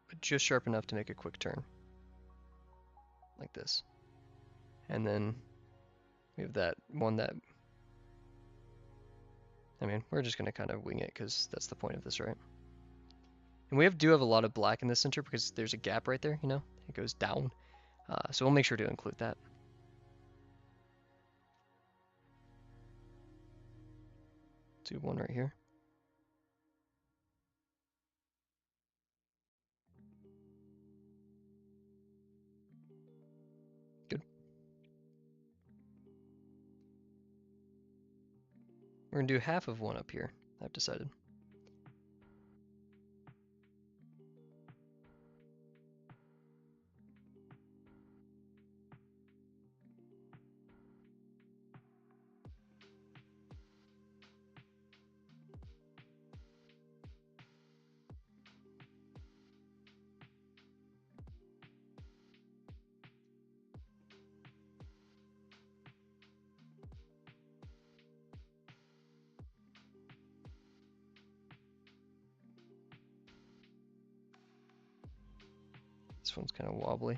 but just sharp enough to make a quick turn, like this. And then we have that one that, I mean, we're just gonna kind of wing it because that's the point of this, right? And we do have a lot of black in the center because there's a gap right there, it goes down. So we'll make sure to include that. Do one right here. Good. We're gonna do half of one up here, I've decided. This one's kind of wobbly.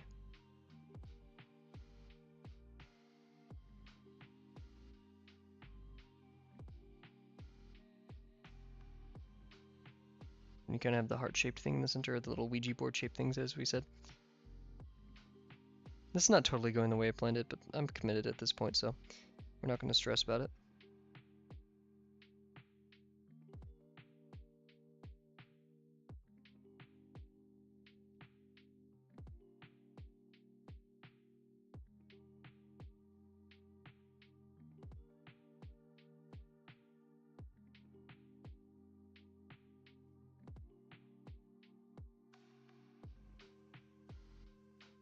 And you kind of have the heart-shaped thing in the center, or the little Ouija board-shaped things, as we said. This is not totally going the way I planned it, but I'm committed at this point, so we're not going to stress about it.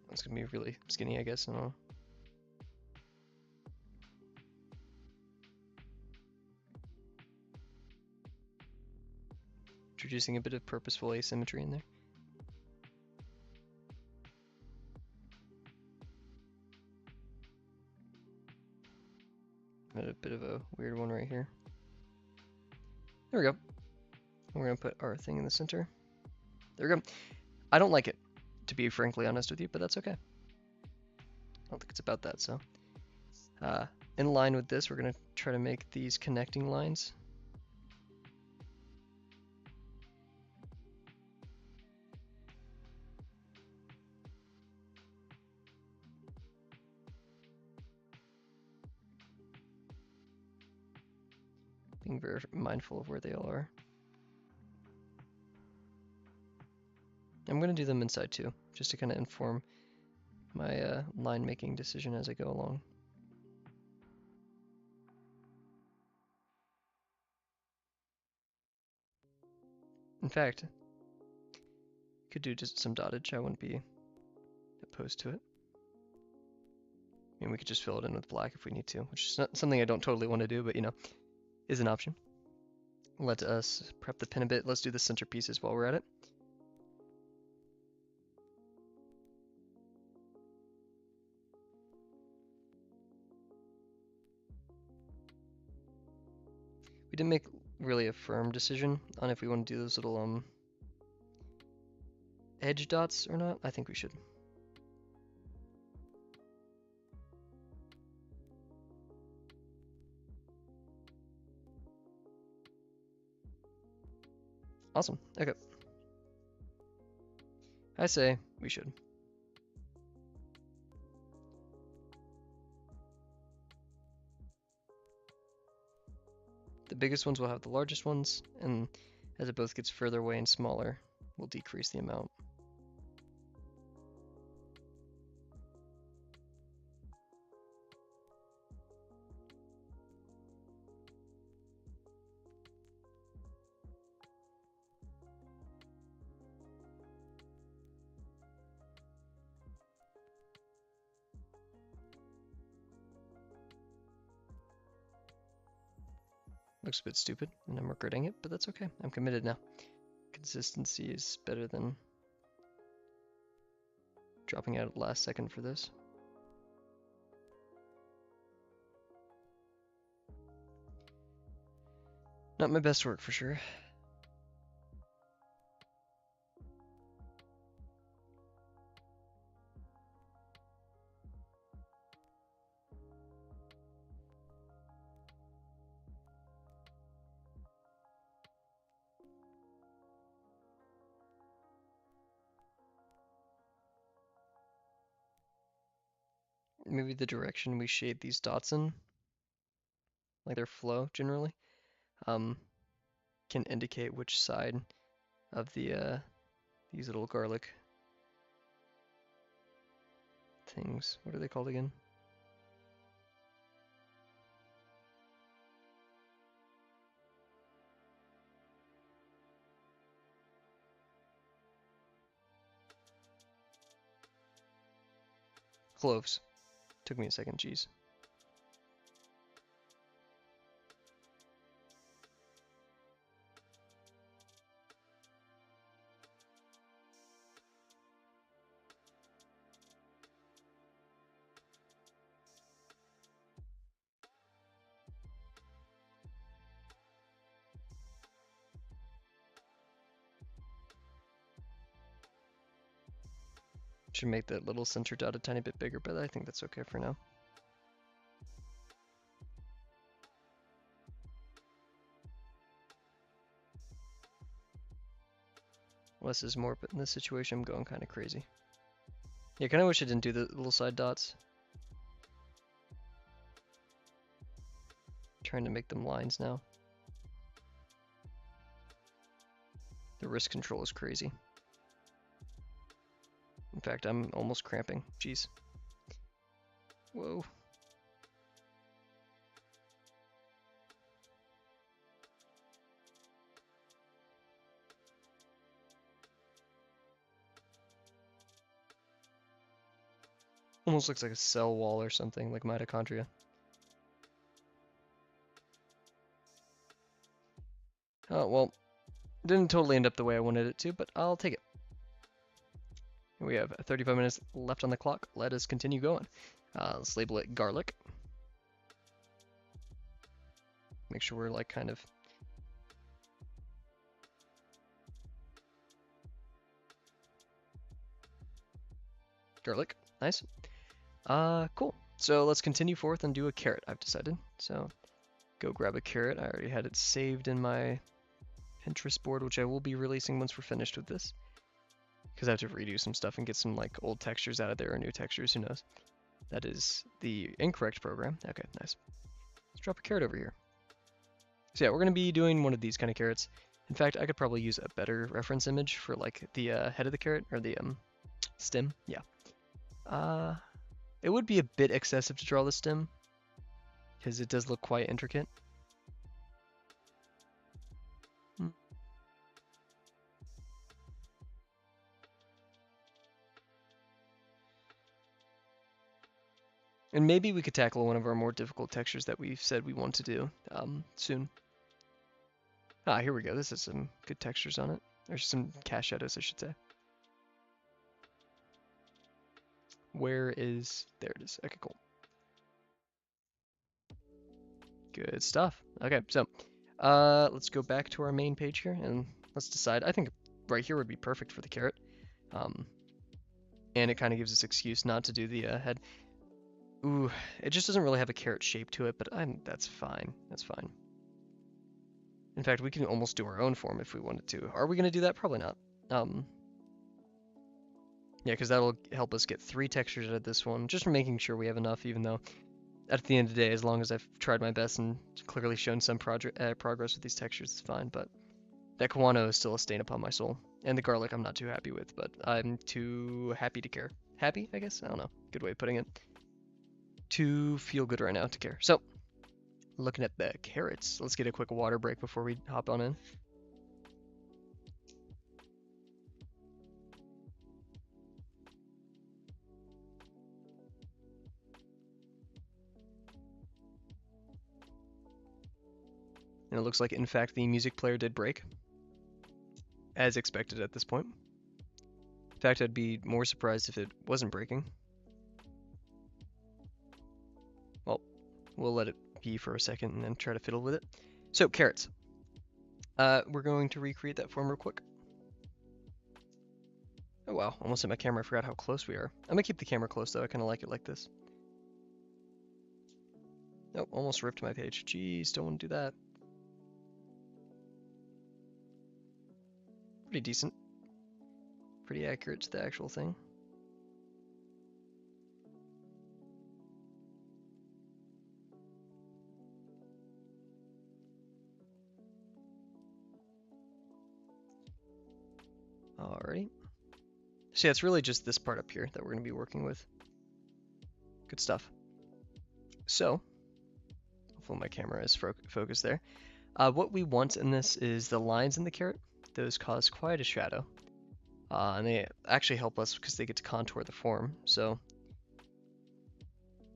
It's gonna be really skinny, I guess. I don't know. Introducing a bit of purposeful asymmetry in there. A bit of a weird one right here. There we go. We're gonna put our thing in the center. There we go. I don't like it, to be frankly honest with you, but that's okay. I don't think it's about that, so. in line with this, we're going to try to make these connecting lines. Being very mindful of where they all are. I'm going to do them inside too, just to kind of inform my line making decision as I go along. In fact, could do just some dottage. I wouldn't be opposed to it. I mean, we could just fill it in with black if we need to, which is not something I don't totally want to do, but you know, is an option. Let us prep the pin a bit. Let's do the centerpieces while we're at it. We didn't make really a firm decision on if we want to do those little edge dots or not. I think we should. Awesome. Okay. I say we should. The biggest ones will have the largest ones, and as it both gets further away and smaller, we'll decrease the amount. Looks a bit stupid, and I'm regretting it, but that's okay. I'm committed now. Consistency is better than dropping out at the last second for this. Not my best work for sure. Maybe the direction we shade these dots in, like their flow generally, can indicate which side of the these little garlic things. What are they called again? Cloves. Took me a second, geez. Should make that little center dot a tiny bit bigger, but I think that's okay for now. Less is more, but in this situation I'm going kind of crazy. Yeah, kind of wish I didn't do the little side dots. Trying to make them lines now. The wrist control is crazy. In fact, I'm almost cramping. Jeez. Whoa. Almost looks like a cell wall or something, like mitochondria. Oh, well, didn't totally end up the way I wanted it to, but I'll take it. We have 35 minutes left on the clock. Let us continue going. Let's label it garlic. Make sure we're like kind of garlic. Nice. Cool. So let's continue forth and do a carrot, I've decided. So go grab a carrot. I already had it saved in my Pinterest board, which I will be releasing once we're finished with this. Because I have to redo some stuff and get some like old textures out of there or new textures, who knows. That is the incorrect program. Okay, nice. Let's drop a carrot over here. So yeah, we're going to be doing one of these kind of carrots. In fact, I could probably use a better reference image for like the head of the carrot, or the stem. Yeah. It would be a bit excessive to draw the stem, because it does look quite intricate. And maybe we could tackle one of our more difficult textures that we've said we want to do soon. Ah, here we go. This has some good textures on it. There's some cast shadows, I should say. Where is... There it is. Okay, cool. Good stuff. Okay, so let's go back to our main page here and let's decide. I think right here would be perfect for the carrot. And it kind of gives us excuse not to do the head. Ooh, it just doesn't really have a carrot shape to it, but that's fine. That's fine. In fact, we can almost do our own form if we wanted to. Are we going to do that? Probably not. Yeah, because that'll help us get 3 textures out of this one, just for making sure we have enough, even though at the end of the day, as long as I've tried my best and clearly shown some progress with these textures, it's fine, but that guano is still a stain upon my soul. And the garlic I'm not too happy with, but I'm too happy to care. Happy, I guess? I don't know. Good way of putting it. To feel good right now to care. So, looking at the carrots, let's get a quick water break before we hop on in. And it looks like, in fact, the music player did break. As expected at this point. In fact, I'd be more surprised if it wasn't breaking. Well, we'll let it be for a second and then try to fiddle with it. So, carrots. We're going to recreate that form real quick. Oh wow, almost hit my camera. I forgot how close we are. I'm gonna keep the camera close though. I kind of like it like this. Oh, almost ripped my page. Jeez, don't want to do that. Pretty decent. Pretty accurate to the actual thing. Alrighty. So yeah, it's really just this part up here that we're going to be working with. Good stuff. So, hopefully my camera is focused there. What we want in this is the lines in the carrot. Those cause quite a shadow. And they actually help us because they get to contour the form. So,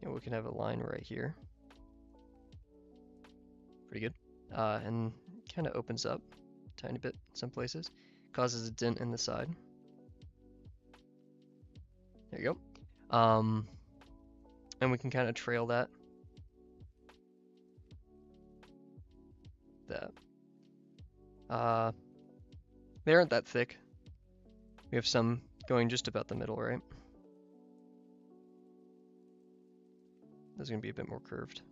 we can have a line right here. Pretty good. And kind of opens up a tiny bit in some places. Causes a dent in the side. There you go. And we can kind of trail that. They aren't that thick. We have some going just about the middle, right? This is going to be a bit more curved.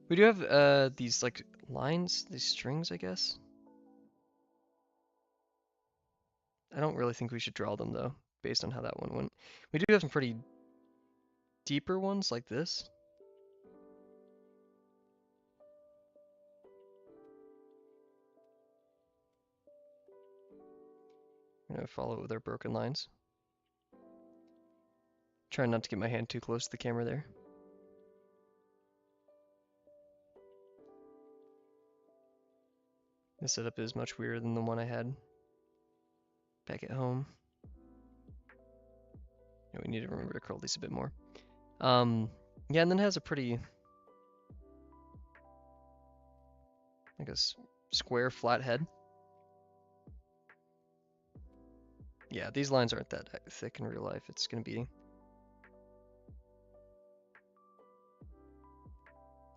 We do have these like lines, these strings, I guess. I don't really think we should draw them though, based on how that one went. We do have some pretty deeper ones like this. I'm gonna follow it with our broken lines. Trying not to get my hand too close to the camera there. This setup is much weirder than the one I had back at home. Yeah, we need to remember to curl these a bit more. Yeah, and then it has a pretty, I guess, square flat head. Yeah, these lines aren't that thick in real life. It's gonna be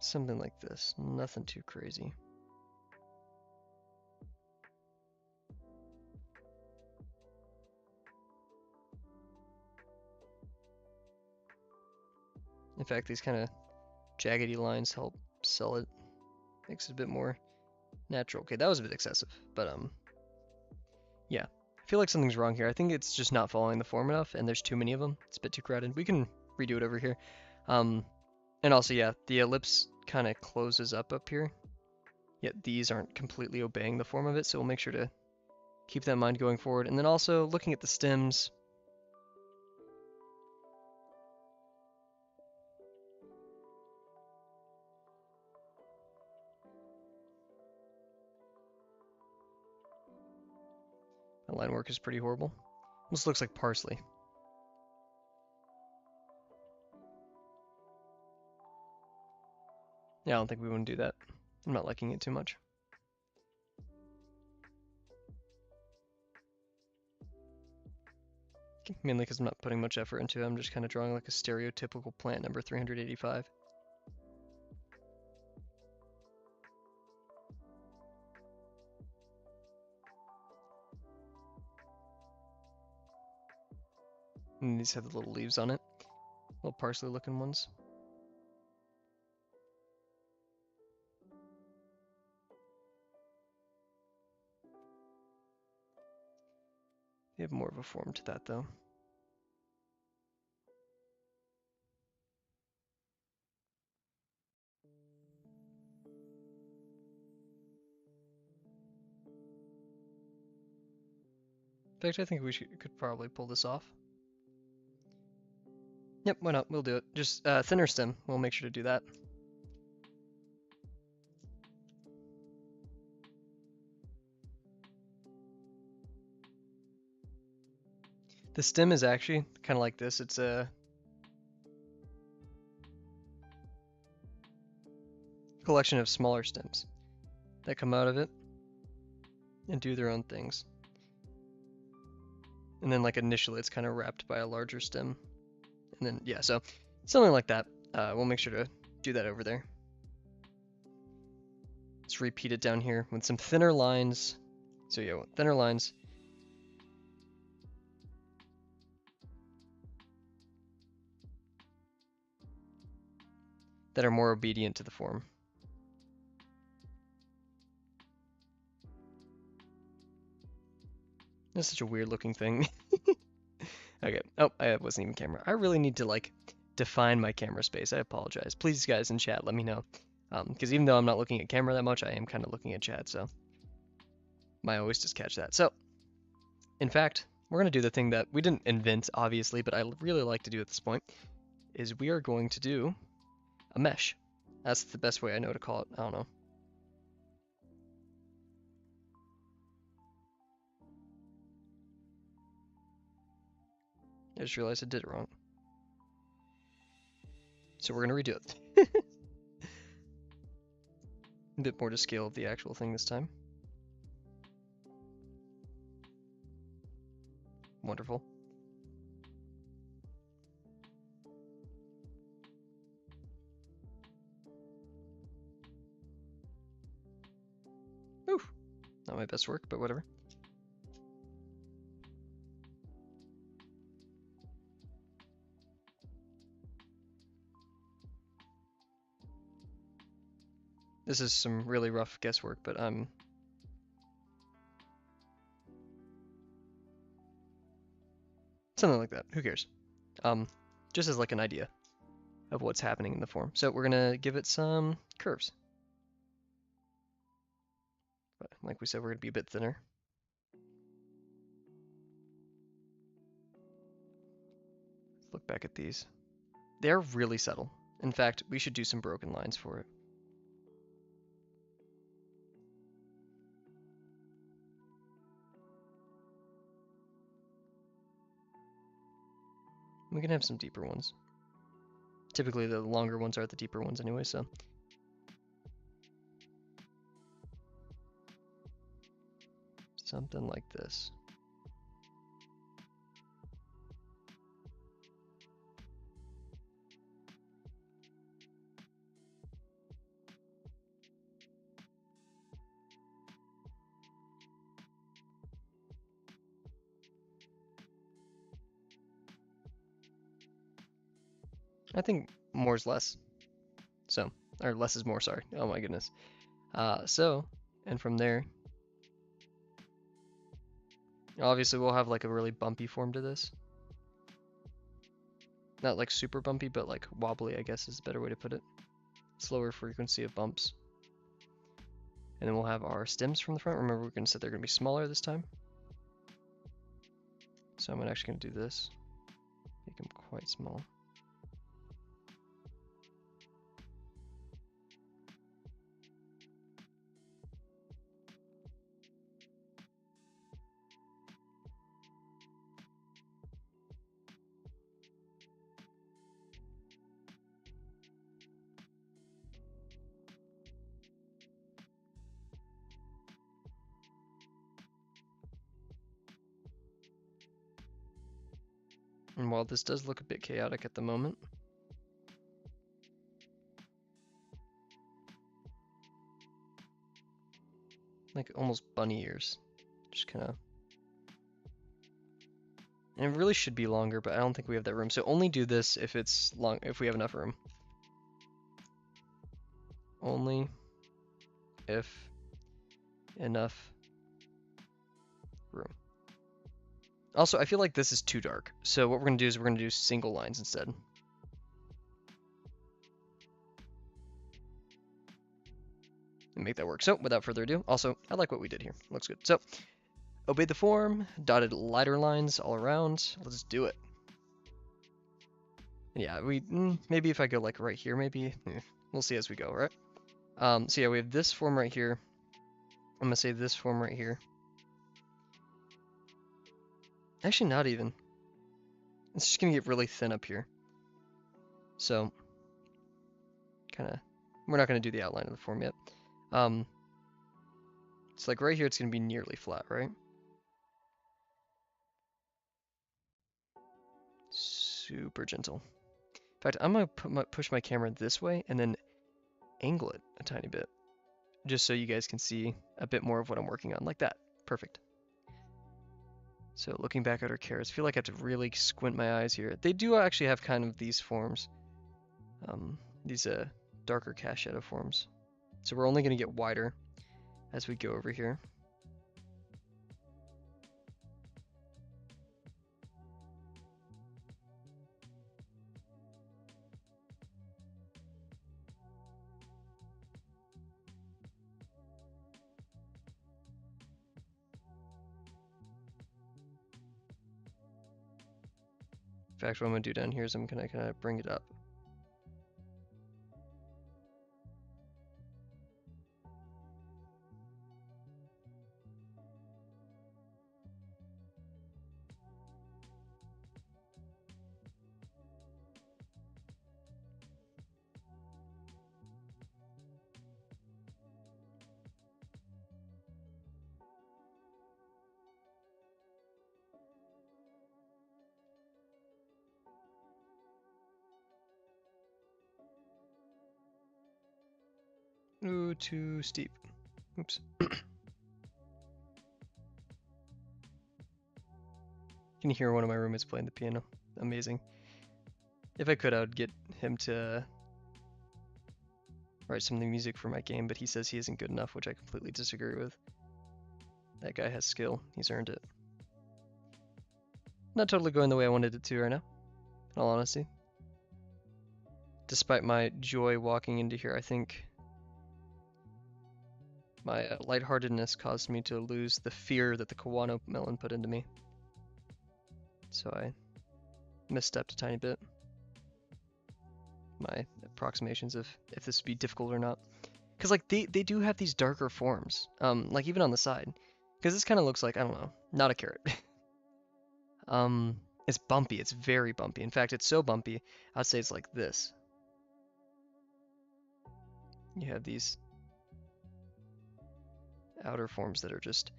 something like this. Nothing too crazy. In fact, these kind of jaggedy lines help sell it. Makes it a bit more natural. Okay, that was a bit excessive, but yeah. I feel like something's wrong here. I think it's just not following the form enough, and there's too many of them. It's a bit too crowded. We can redo it over here. And also, yeah, the ellipse kind of closes up here. Yet these aren't completely obeying the form of it, so we'll make sure to keep that in mind going forward. And then also looking at the stems. My line work is pretty horrible. This looks like parsley. Yeah, I don't think we want to do that. I'm not liking it too much. Mainly because I'm not putting much effort into it. I'm just kind of drawing like a stereotypical plant number 385. And these have the little leaves on it. Little parsley looking ones. They have more of a form to that though. In fact, I think we could probably pull this off. Yep, why not? We'll do it. Just thinner stem. We'll make sure to do that. The stem is actually kind of like this. It's a collection of smaller stems that come out of it and do their own things. And then like initially it's kind of wrapped by a larger stem. And then, yeah, so something like that. We'll make sure to do that over there. Let's repeat it down here with some thinner lines. So yeah, thinner lines. That are more obedient to the form. That's such a weird looking thing. Okay. Oh, I wasn't even camera. I really need to like define my camera space. I apologize. Please, guys in chat, let me know. Because even though I'm not looking at camera that much, I am kind of looking at chat, so might always just catch that. So, in fact, we're going to do the thing that we didn't invent, obviously, but I really like to do at this point, is we are going to do a mesh. That's the best way I know to call it. I don't know. I just realized I did it wrong. So we're going to redo it. A bit more to scale of the actual thing this time. Wonderful. Oof. Not my best work, but whatever. This is some really rough guesswork, but something like that. Who cares? Just as like an idea of what's happening in the form. So we're gonna give it some curves. But like we said, we're gonna be a bit thinner. Look back at these. They're really subtle. In fact, we should do some broken lines for it. We can have some deeper ones. Typically, the longer ones are the deeper ones anyway, so. Something like this. I think more is less. So, or less is more, sorry. Oh my goodness. So, and from there, obviously we'll have like a really bumpy form to this. Not like super bumpy, but like wobbly, I guess is a better way to put it. Slower frequency of bumps. And then we'll have our stems from the front. Remember, we're going to say they're going to be smaller this time. So I'm actually going to do this. Make them quite small. And while this does look a bit chaotic at the moment, like almost bunny ears, just kind of, and it really should be longer, but I don't think we have that room. So only do this if it's long, if we have enough room. Only if enough room. Also, I feel like this is too dark. So what we're going to do is we're going to do single lines instead. And make that work. So without further ado, also, I like what we did here. Looks good. So obey the form, dotted lighter lines all around. Let's do it. Yeah, maybe if I go like right here, maybe we'll see as we go, right? So yeah, we have this form right here. I'm gonna say this form right here. Actually, not even. It's just gonna get really thin up here. So, we're not gonna do the outline of the form yet. It's like right here, it's gonna be nearly flat, right? Super gentle. In fact, I'm gonna push my camera this way and then angle it a tiny bit, just so you guys can see a bit more of what I'm working on, like that. Perfect. So looking back at our carrots, I feel like I have to really squint my eyes here. They do actually have kind of these forms, these darker cast shadow forms. So we're only going to get wider as we go over here. In fact, what I'm going to do down here is I'm going to kind of bring it up. Ooh, too steep. Oops. Can you hear one of my roommates playing the piano? Amazing. If I could, I would get him to write some of the music for my game, but he says he isn't good enough, which I completely disagree with. That guy has skill. He's earned it. Not totally going the way I wanted it to right now, in all honesty. Despite my joy walking into here, I think my lightheartedness caused me to lose the fear that the Kawano melon put into me. So I misstepped a tiny bit. My approximations of if this would be difficult or not. Because like they do have these darker forms, like even on the side. Because this kind of looks like, I don't know, not a carrot. It's bumpy, it's very bumpy. In fact, it's so bumpy, I'd say it's like this. You have these outer forms that are just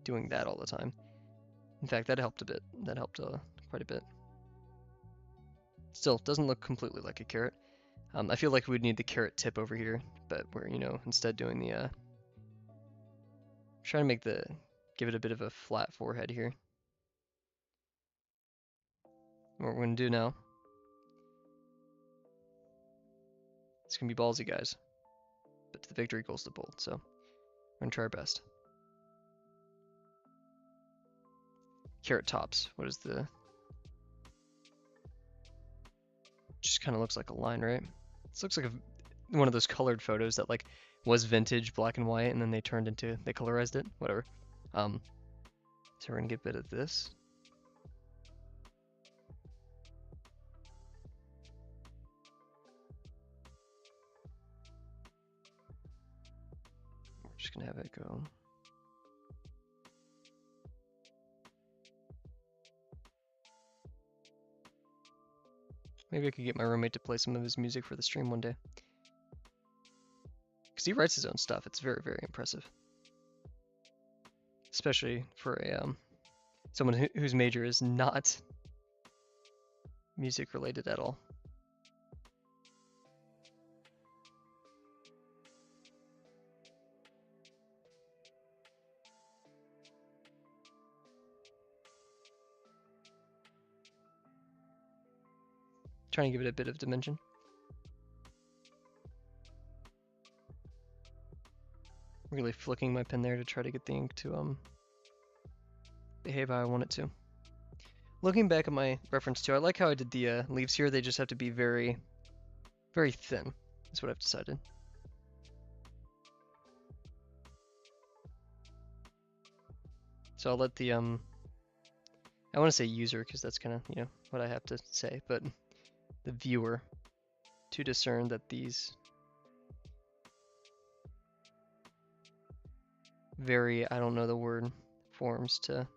doing that all the time. In fact, that helped a bit. That helped quite a bit. Still, doesn't look completely like a carrot. I feel like we'd need the carrot tip over here, but we're, instead doing the, trying to give it a bit of a flat forehead here. What we're gonna do now, it's gonna be ballsy, guys. But the victory equals the bold, so we're gonna try our best. Carrot tops. What is the... Just kind of looks like a line, right? This looks like one of those colored photos that like was vintage black and white, and then they turned into, they colorized it, whatever. So we're gonna get a bit of this. We're just gonna have it go. Maybe I could get my roommate to play some of his music for the stream one day. Because he writes his own stuff. It's very, very impressive. Especially for a someone whose major is not music related at all. Trying to give it a bit of dimension. Really flicking my pen there to try to get the ink to behave how I want it to. Looking back at my reference too, I like how I did the leaves here. They just have to be very, very thin. That's what I've decided. So I'll let the I want to say user because that's kind of, you know, what I have to say, but the viewer to discern that these very, I don't know the word, forms to,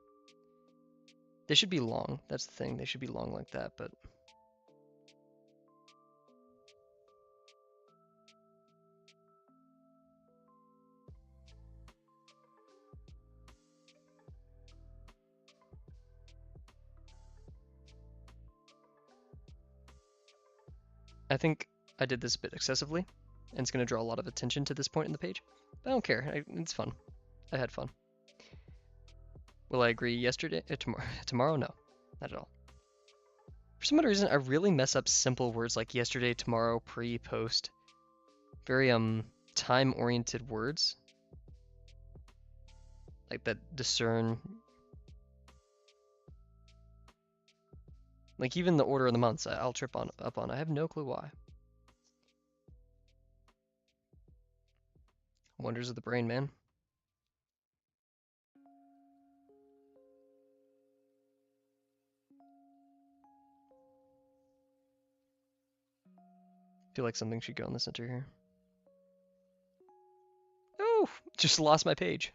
they should be long. That's the thing. They should be long like that, but I think I did this a bit excessively, and it's going to draw a lot of attention to this point in the page. But I don't care. It's fun. I had fun. Will I agree yesterday? Tomorrow? No, not at all. For some odd reason, I really mess up simple words like yesterday, tomorrow, pre, post. Very time-oriented words. Like that discern. Like even the order of the months, I'll trip up on. I have no clue why. Wonders of the brain, man. Feel like something should go in the center here. Oh, just lost my page.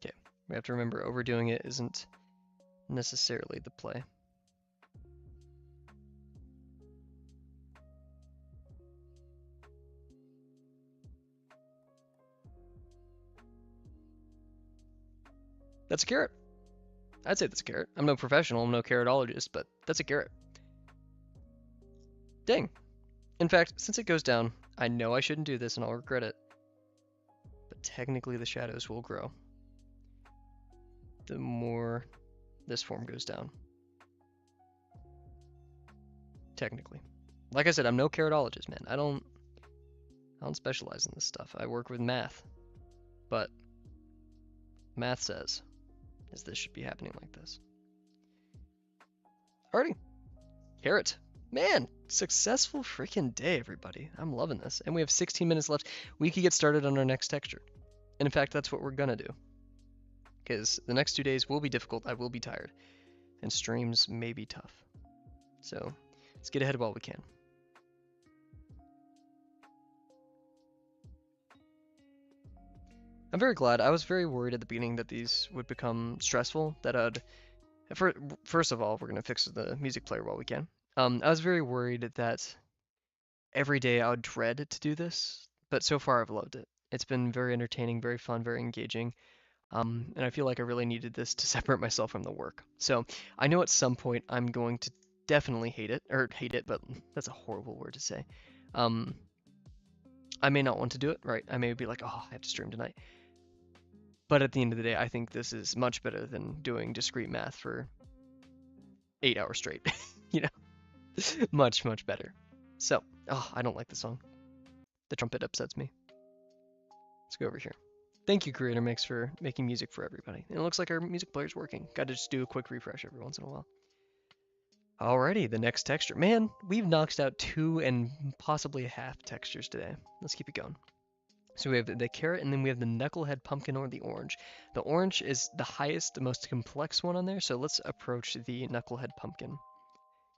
Okay, we have to remember overdoing it isn't necessarily the play. That's a carrot. I'd say that's a carrot. I'm no professional, I'm no carrotologist, but that's a carrot. Dang. In fact, since it goes down, I know I shouldn't do this and I'll regret it. But technically the shadows will grow the more this form goes down. Technically. Like I said, I'm no carrotologist, man. I don't specialize in this stuff. I work with math. But math says is this should be happening like this. Alrighty. Carrot. Man, successful freaking day, everybody. I'm loving this. And we have 16 minutes left. We could get started on our next texture. And in fact, that's what we're gonna do. Because the next 2 days will be difficult. I will be tired. And streams may be tough. So let's get ahead while we can. I'm very glad. I was very worried at the beginning that these would become stressful, that I'd... First of all, we're going to fix the music player while we can. I was very worried that every day I would dread to do this, but so far I've loved it. It's been very entertaining, very fun, very engaging, and I feel like I really needed this to separate myself from the work. So I know at some point I'm going to definitely hate it, but that's a horrible word to say. I may not want to do it, right? I may be like, oh, I have to stream tonight. But at the end of the day, I think this is much better than doing discrete math for 8 hours straight. You know, much, much better. So, oh, I don't like the song. The trumpet upsets me. Let's go over here. Thank you, Creator Mix, for making music for everybody. And it looks like our music player's working. Got to just do a quick refresh every once in a while. Alrighty, the next texture. Man, we've knocked out 2 and possibly a half textures today. Let's keep it going. So we have the carrot, and then we have the knucklehead pumpkin or the orange. The orange is the highest, the most complex one on there, so let's approach the knucklehead pumpkin.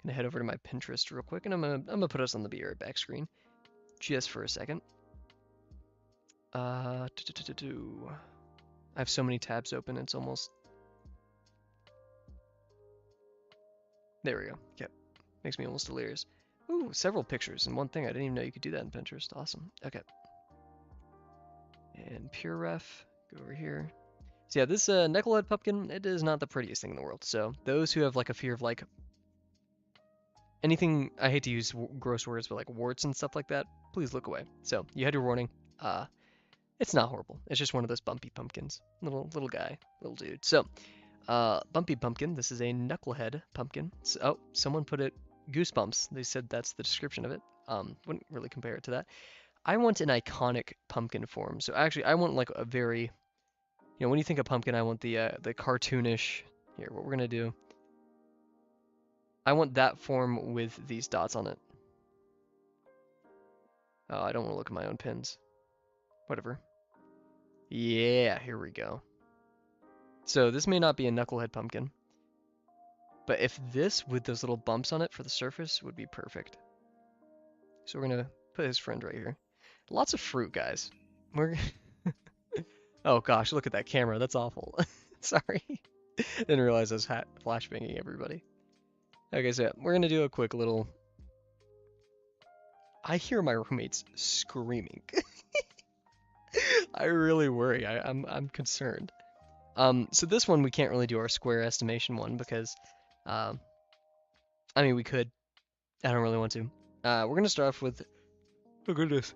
Gonna head over to my Pinterest real quick, and I'm gonna put us on the Be Right Back screen just for a second. I have so many tabs open, it's almost... There we go. Yep. Makes me almost delirious. Ooh, several pictures in one thing. I didn't even know you could do that in Pinterest. Awesome. Okay. And pure ref, go over here. So yeah, this knucklehead pumpkin, it is not the prettiest thing in the world. So those who have like a fear of like anything, I hate to use gross words, but like warts and stuff like that, please look away. So you had your warning. It's not horrible. It's just one of those bumpy pumpkins. Little guy, little dude. So, bumpy pumpkin. This is a knucklehead pumpkin. So, oh, someone put it goosebumps. They said that's the description of it. Wouldn't really compare it to that. I want an iconic pumpkin form. So actually, I want like a very, when you think of pumpkin, I want the cartoonish. Here, what we're gonna do. I want that form with these dots on it. Oh, I don't want to look at my own pins. Whatever. Yeah, here we go. So this may not be a knucklehead pumpkin, but if this with those little bumps on it for the surface would be perfect. So we're gonna put his friend right here. Lots of fruit, guys. We're oh gosh, look at that camera. That's awful. Sorry. Didn't realize I was flashbanging everybody. Okay, so yeah, we're gonna do a quick little. I hear my roommates screaming. I really worry. I'm concerned. So this one we can't really do our square estimation one because, I mean we could. I don't really want to. We're gonna start off with. Oh goodness.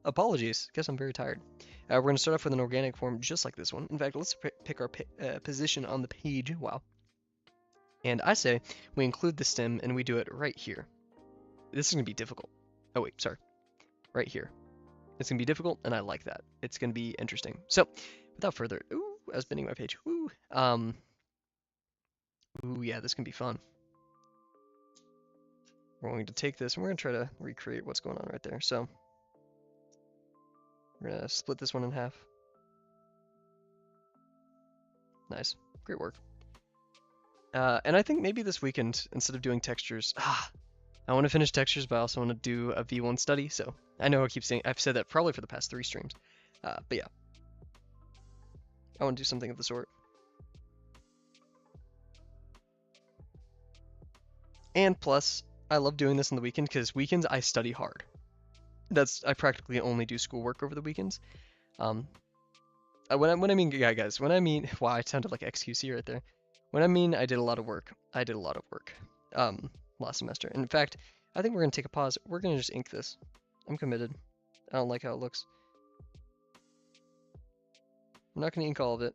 Apologies. Guess I'm very tired. We're gonna start off with an organic form just like this one. In fact, let's pick our position on the page. Wow. And I say we include the stem and we do it right here. This is gonna be difficult. Oh wait, sorry. Right here. It's gonna be difficult, and I like that. It's gonna be interesting. So, without further, ooh, I was bending my page. Ooh, ooh, yeah, this can be fun. We're going to take this, and we're gonna try to recreate what's going on right there. So, we're gonna split this one in half. Nice, great work. And I think maybe this weekend, instead of doing textures, I want to finish textures, but I also want to do a V1 study. So I know I keep saying, I've said that probably for the past 3 streams. But yeah, I want to do something of the sort. And plus, I love doing this on the weekend because weekends I study hard. I practically only do schoolwork over the weekends. When I mean, yeah, guys, when I mean, wow, I sounded like XQC right there. When I mean I did a lot of work, I did a lot of work. Last semester. And in fact, I think we're going to take a pause. We're going to just ink this. I'm committed. I don't like how it looks. I'm not going to ink all of it.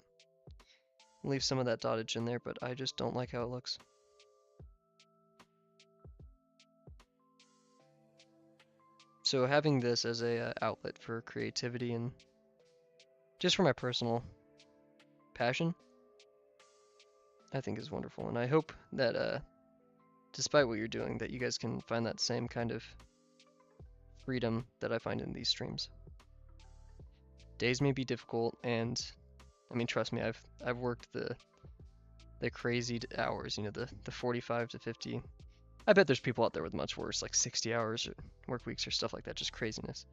Leave some of that dottage in there, but I just don't like how it looks. So having this as a outlet for creativity and just for my personal passion, I think is wonderful. And I hope that despite what you're doing, that you guys can find that same kind of freedom that I find in these streams. Days may be difficult, and I mean, trust me, I've worked the crazy hours, the 45 to 50. I bet there's people out there with much worse, like 60 hours or work weeks or stuff like that, just craziness.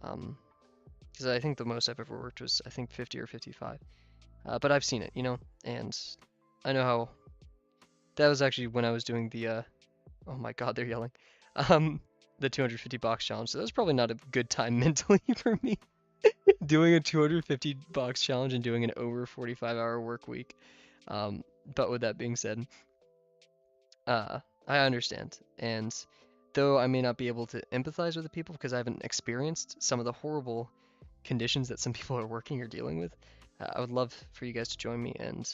Because I think the most I've ever worked was, I think, 50 or 55. But I've seen it, and I know how. That was actually when I was doing the, oh my god, they're yelling, the 250 box challenge. So that was probably not a good time mentally for me, doing a 250 box challenge and doing an over 45-hour work week. But with that being said, I understand, and though I may not be able to empathize with the people because I haven't experienced some of the horrible conditions that some people are working or dealing with, I would love for you guys to join me and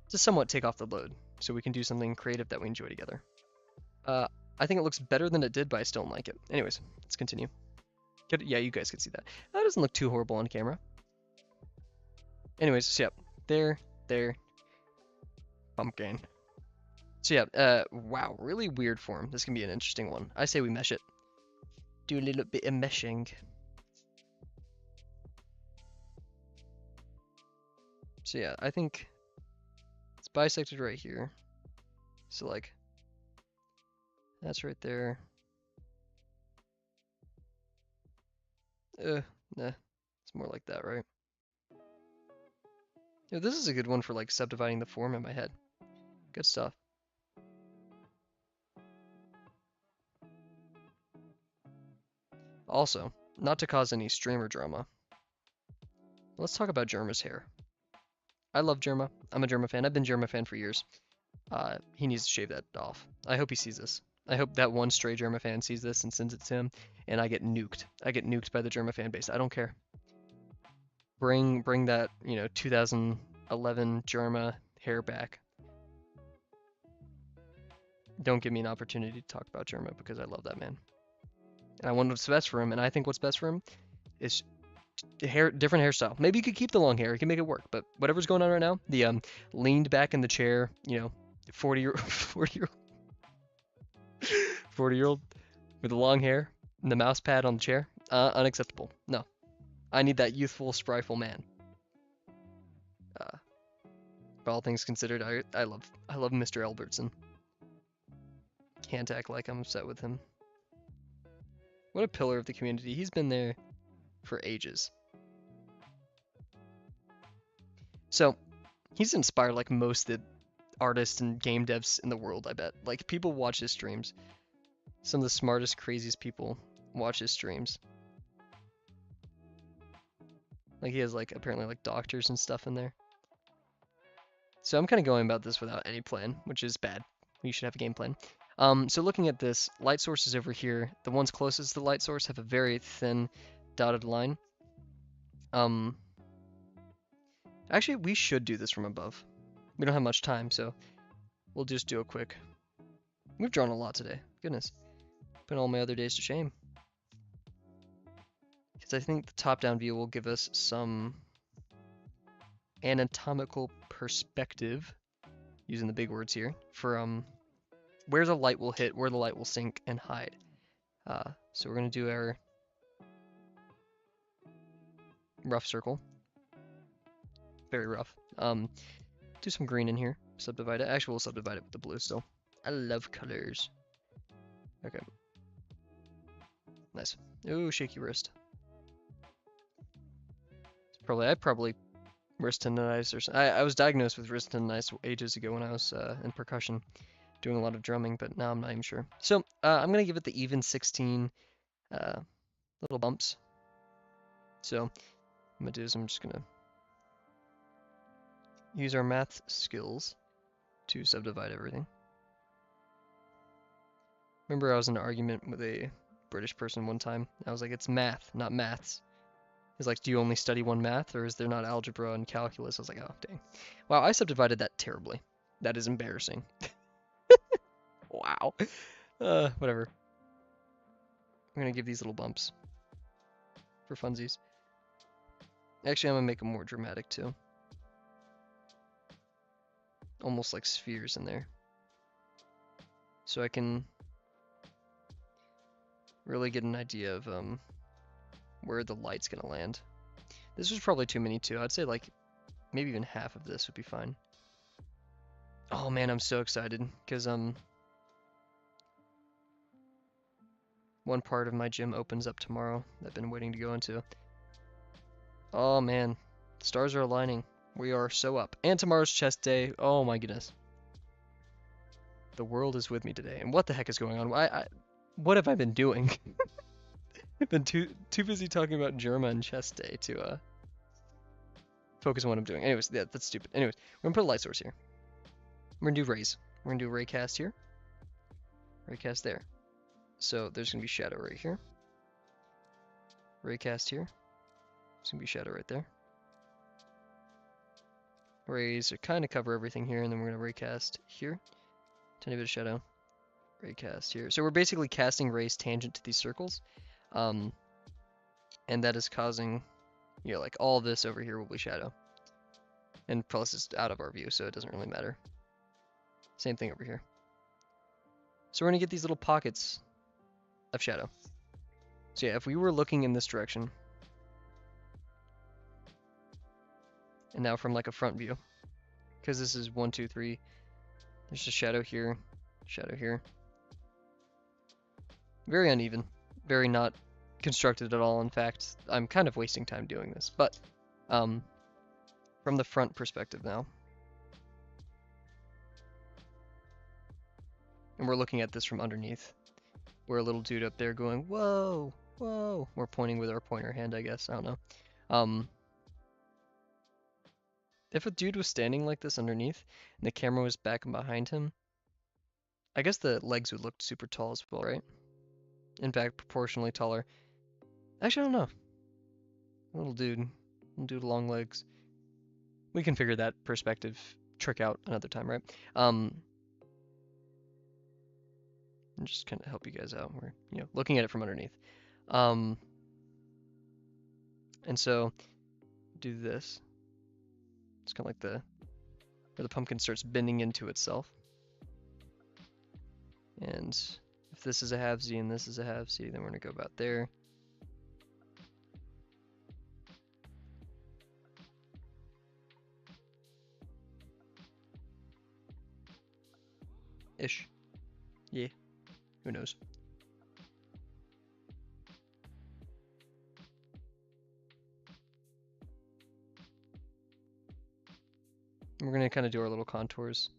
just somewhat take off the load so we can do something creative that we enjoy together. I think it looks better than it did, but I still don't like it. Anyways, let's continue. Yeah, you guys can see that. That doesn't look too horrible on camera. Anyways, so yeah, there, pumpkin. So yeah, wow, really weird form. This can be an interesting one. I say we mesh it. Do a little bit of meshing. So yeah, I think it's bisected right here. So like, that's right there. Nah, it's more like that, right? Yeah, this is a good one for like subdividing the form in my head. Good stuff. Also, not to cause any streamer drama, let's talk about Germa's hair. I love Germa. I'm a Germa fan. I've been Germa fan for years. He needs to shave that off. I hope he sees this. I hope that one stray Germa fan sees this and sends it to him, and I get nuked. I get nuked by the Germa fan base. I don't care. Bring that, 2011 Germa hair back. Don't give me an opportunity to talk about Germa because I love that man. And I want what's best for him, and I think what's best for him is different hairstyle. Maybe you could keep the long hair, you can make it work, but whatever's going on right now, the leaned back in the chair, 40-year-old 40-year-old with the long hair and the mouse pad on the chair, unacceptable. No. I need that youthful, sprightful man. For all things considered, I love Mr. Albertson. Can't act like I'm upset with him. What a pillar of the community. He's been there for ages. So, he's inspired like most of the artists and game devs in the world, I bet. Like, people watch his streams. Some of the smartest, craziest people watch his streams. Like, he has, like, apparently, like, doctors and stuff in there. So I'm kind of going about this without any plan, which is bad. We should have a game plan. So looking at this, light sources over here, the ones closest to the light source have a very thin dotted line. Actually, we should do this from above. We don't have much time, so we'll just do a quick. We've drawn a lot today. Goodness. Put all my other days to shame. Because I think the top-down view will give us some anatomical perspective, using the big words here, for where the light will hit, where the light will sink and hide. So we're going to do our rough circle. Very rough. Do some green in here. Subdivide it. Actually, we'll subdivide it with the blue still. I love colors. Okay. Nice. Ooh, shaky wrist. I probably wrist tendonitis or something. I was diagnosed with wrist tendonitis ages ago when I was in percussion, doing a lot of drumming, but now I'm not even sure. So I'm gonna give it the even 16 little bumps. So I'm gonna do is I'm just gonna use our math skills to subdivide everything. Remember I was in an argument with a British person one time. I was like, it's math, not maths. He's like, do you only study one math, or is there not algebra and calculus? I was like, oh, dang. Wow, I subdivided that terribly. That is embarrassing. Wow. Whatever. I'm gonna give these little bumps for funsies. Actually, I'm gonna make them more dramatic too. Almost like spheres in there. So I can really get an idea of where the light's gonna land. This was probably too many too. I'd say like maybe even half of this would be fine. Oh man, I'm so excited because one part of my gym opens up tomorrow that I've been waiting to go into. Oh man, the stars are aligning. We are so up. And tomorrow's chest day. Oh my goodness. The world is with me today. And what the heck is going on? What have I been doing? I've been too busy talking about Germa and chest day to focus on what I'm doing. Anyways, yeah, that's stupid. Anyways, we're gonna put a light source here. We're gonna do rays. We're gonna do ray cast here. Ray cast there. So there's gonna be shadow right here. Raycast here. There's gonna be shadow right there. Rays are kind of cover everything here, and then we're gonna raycast here. Tiny bit of shadow. Raycast here. So we're basically casting rays tangent to these circles. And that is causing, you know, like all this over here will be shadow. And plus it's out of our view, so it doesn't really matter. Same thing over here. So we're gonna get these little pockets of shadow. So yeah, if we were looking in this direction, and now from like a front view, because this is 1, 2, 3, there's a shadow here, shadow here. Very uneven, very not constructed at all. In fact, I'm kind of wasting time doing this, but from the front perspective now, and we're looking at this from underneath. We're a little dude up there going, whoa, whoa. We're pointing with our pointer hand, I guess. I don't know. If a dude was standing like this underneath and the camera was back and behind him, I guess the legs would look super tall as well, right? In fact, proportionally taller. Actually, I don't know. Little dude with long legs. We can figure that perspective trick out another time, right? And just kind of help you guys out. We're, you know, looking at it from underneath. And so do this. It's kind of like where the pumpkin starts bending into itself. And if this is a half Z and this is a half Z, then we're gonna go about there. Ish. Yeah. Who knows? We're gonna kind of do our little contours.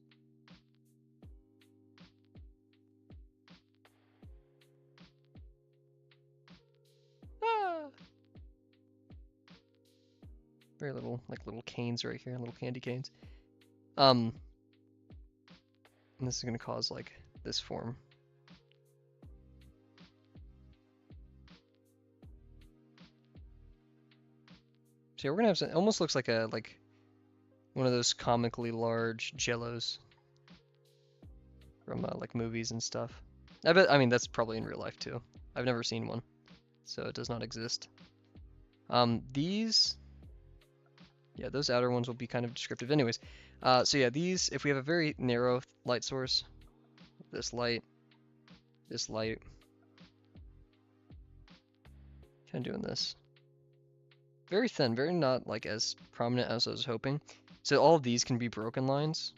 Ah! Very little, like little canes right here, little candy canes. And this is gonna cause like this form. So yeah, we're gonna have some, it almost looks like one of those comically large jellos from like movies and stuff. I mean, that's probably in real life too. I've never seen one, so it does not exist. These, yeah, those outer ones will be kind of descriptive anyways. So yeah, these, if we have a very narrow light source, this light, kind of doing this. Very thin, very not like as prominent as I was hoping. So all of these can be broken lines.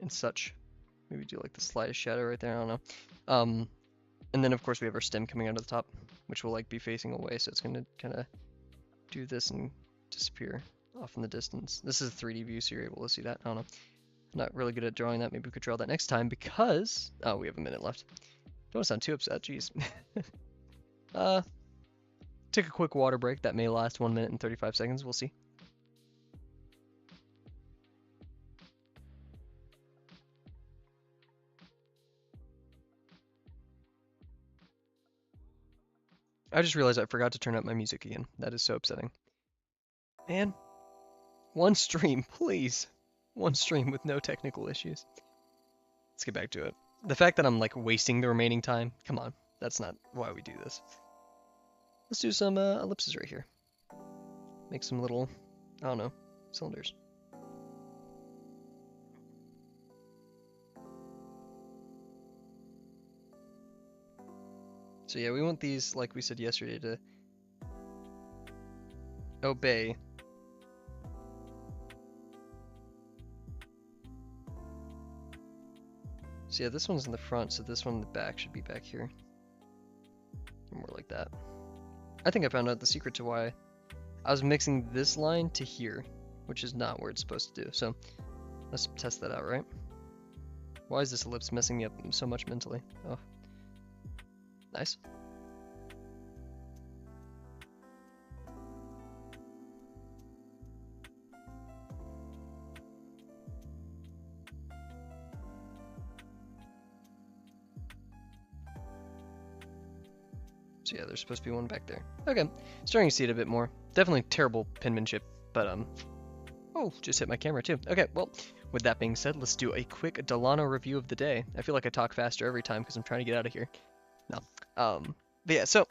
And such. Maybe do like the slightest shadow right there, I don't know. And then of course we have our stem coming out of the top, which will like be facing away, so it's gonna kind of do this and disappear off in the distance. This is a 3D view, so you're able to see that. I don't know. I'm not really good at drawing that. Maybe we could draw that next time because... Oh, we have a minute left. Don't sound too upset, jeez. Take a quick water break. That may last 1 minute and 35 seconds. We'll see. I just realized I forgot to turn up my music again. That is so upsetting. Man, one stream, please. One stream with no technical issues. Let's get back to it. The fact that I'm like wasting the remaining time, come on, that's not why we do this. Let's do some ellipses right here. Make some little, I don't know, cylinders. So yeah, we want these, like we said yesterday, to obey. So yeah, this one's in the front, so this one in the back should be back here. More like that. I think I found out the secret to why I was mixing this line to here, which is not where it's supposed to do. So let's test that out, right? Why is this ellipse messing me up so much mentally? Oh, nice. So yeah, there's supposed to be one back there. Okay, starting to see it a bit more. Definitely terrible penmanship, but oh, just hit my camera too. Okay, well, with that being said, let's do a quick Delano review of the day. I feel like I talk faster every time because I'm trying to get out of here. No. But yeah, so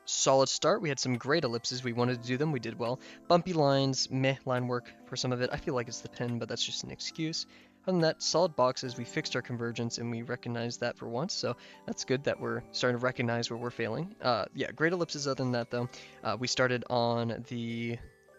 solid start. We had some great ellipses. We wanted to do them. We did well. Bumpy lines, meh line work for some of it. I feel like it's the pen, but that's just an excuse. Other than that, solid boxes. We fixed our convergence and we recognized that for once. So that's good that we're starting to recognize where we're failing. Yeah, great ellipses other than that though. We started on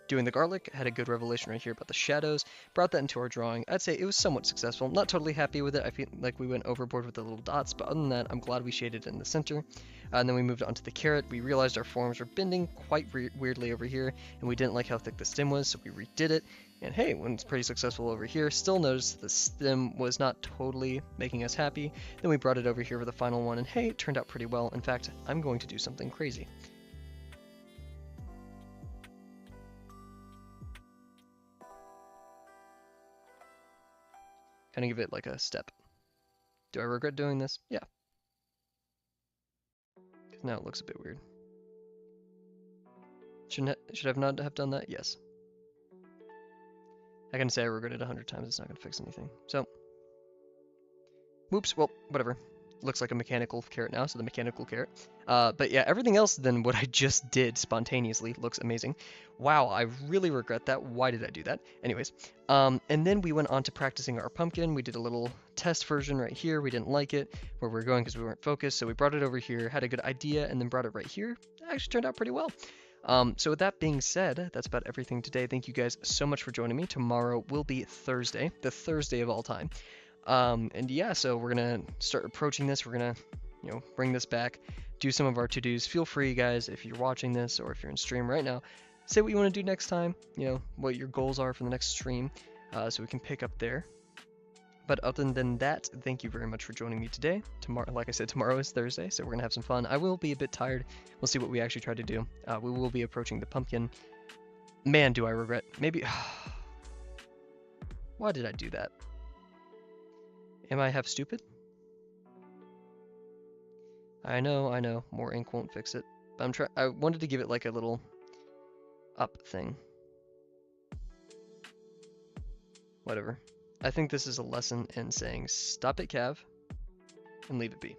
doing the garlic, had a good revelation right here about the shadows, brought that into our drawing. I'd say it was somewhat successful. Not totally happy with it. I feel like we went overboard with the little dots, but other than that, I'm glad we shaded in the center. And then we moved on to the carrot. We realized our forms were bending quite weirdly over here, and we didn't like how thick the stem was, so we redid it. And hey, when it's pretty successful over here, still noticed the stem was not totally making us happy. Then we brought it over here for the final one, and hey, it turned out pretty well. In fact, I'm going to do something crazy. Kind of give it like a step. Do I regret doing this? Yeah. Because now it looks a bit weird. Should I not have done that? Yes. I can say I regret it 100 times. It's not going to fix anything. So, whoops. Well, whatever. Looks like a mechanical carrot now, so the mechanical carrot. But yeah, everything else than what I just did spontaneously looks amazing. Wow, I really regret that. Why did I do that? Anyways, and then we went on to practicing our pumpkin. We did a little test version right here. We didn't like it where we were going because we weren't focused, so we brought it over here, had a good idea, and then brought it right here. It actually turned out pretty well. So with that being said, that's about everything today. Thank you guys so much for joining me. Tomorrow will be Thursday, the Thursday of all time. And yeah, so we're gonna start approaching this. We're gonna, bring this back, do some of our to-dos. Feel free, guys, if you're watching this or if you're in stream right now, say what you want to do next time. What your goals are for the next stream, so we can pick up there. But other than that, thank you very much for joining me today. Tomorrow, like I said, tomorrow is Thursday, so we're gonna have some fun. I will be a bit tired. We'll see what we actually try to do. We will be approaching the pumpkin. Man, do I regret. Maybe. Why did I do that? Am I half stupid? I know. More ink won't fix it. But I wanted to give it like a little up thing. Whatever. I think this is a lesson in saying stop it, Cav, and leave it be.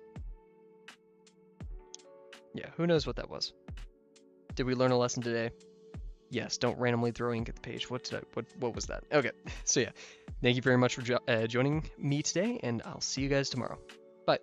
Yeah, who knows what that was? Did we learn a lesson today? Yes, don't randomly throw ink at the page. What was that? Okay, so yeah, thank you very much for joining me today, and I'll see you guys tomorrow. Bye.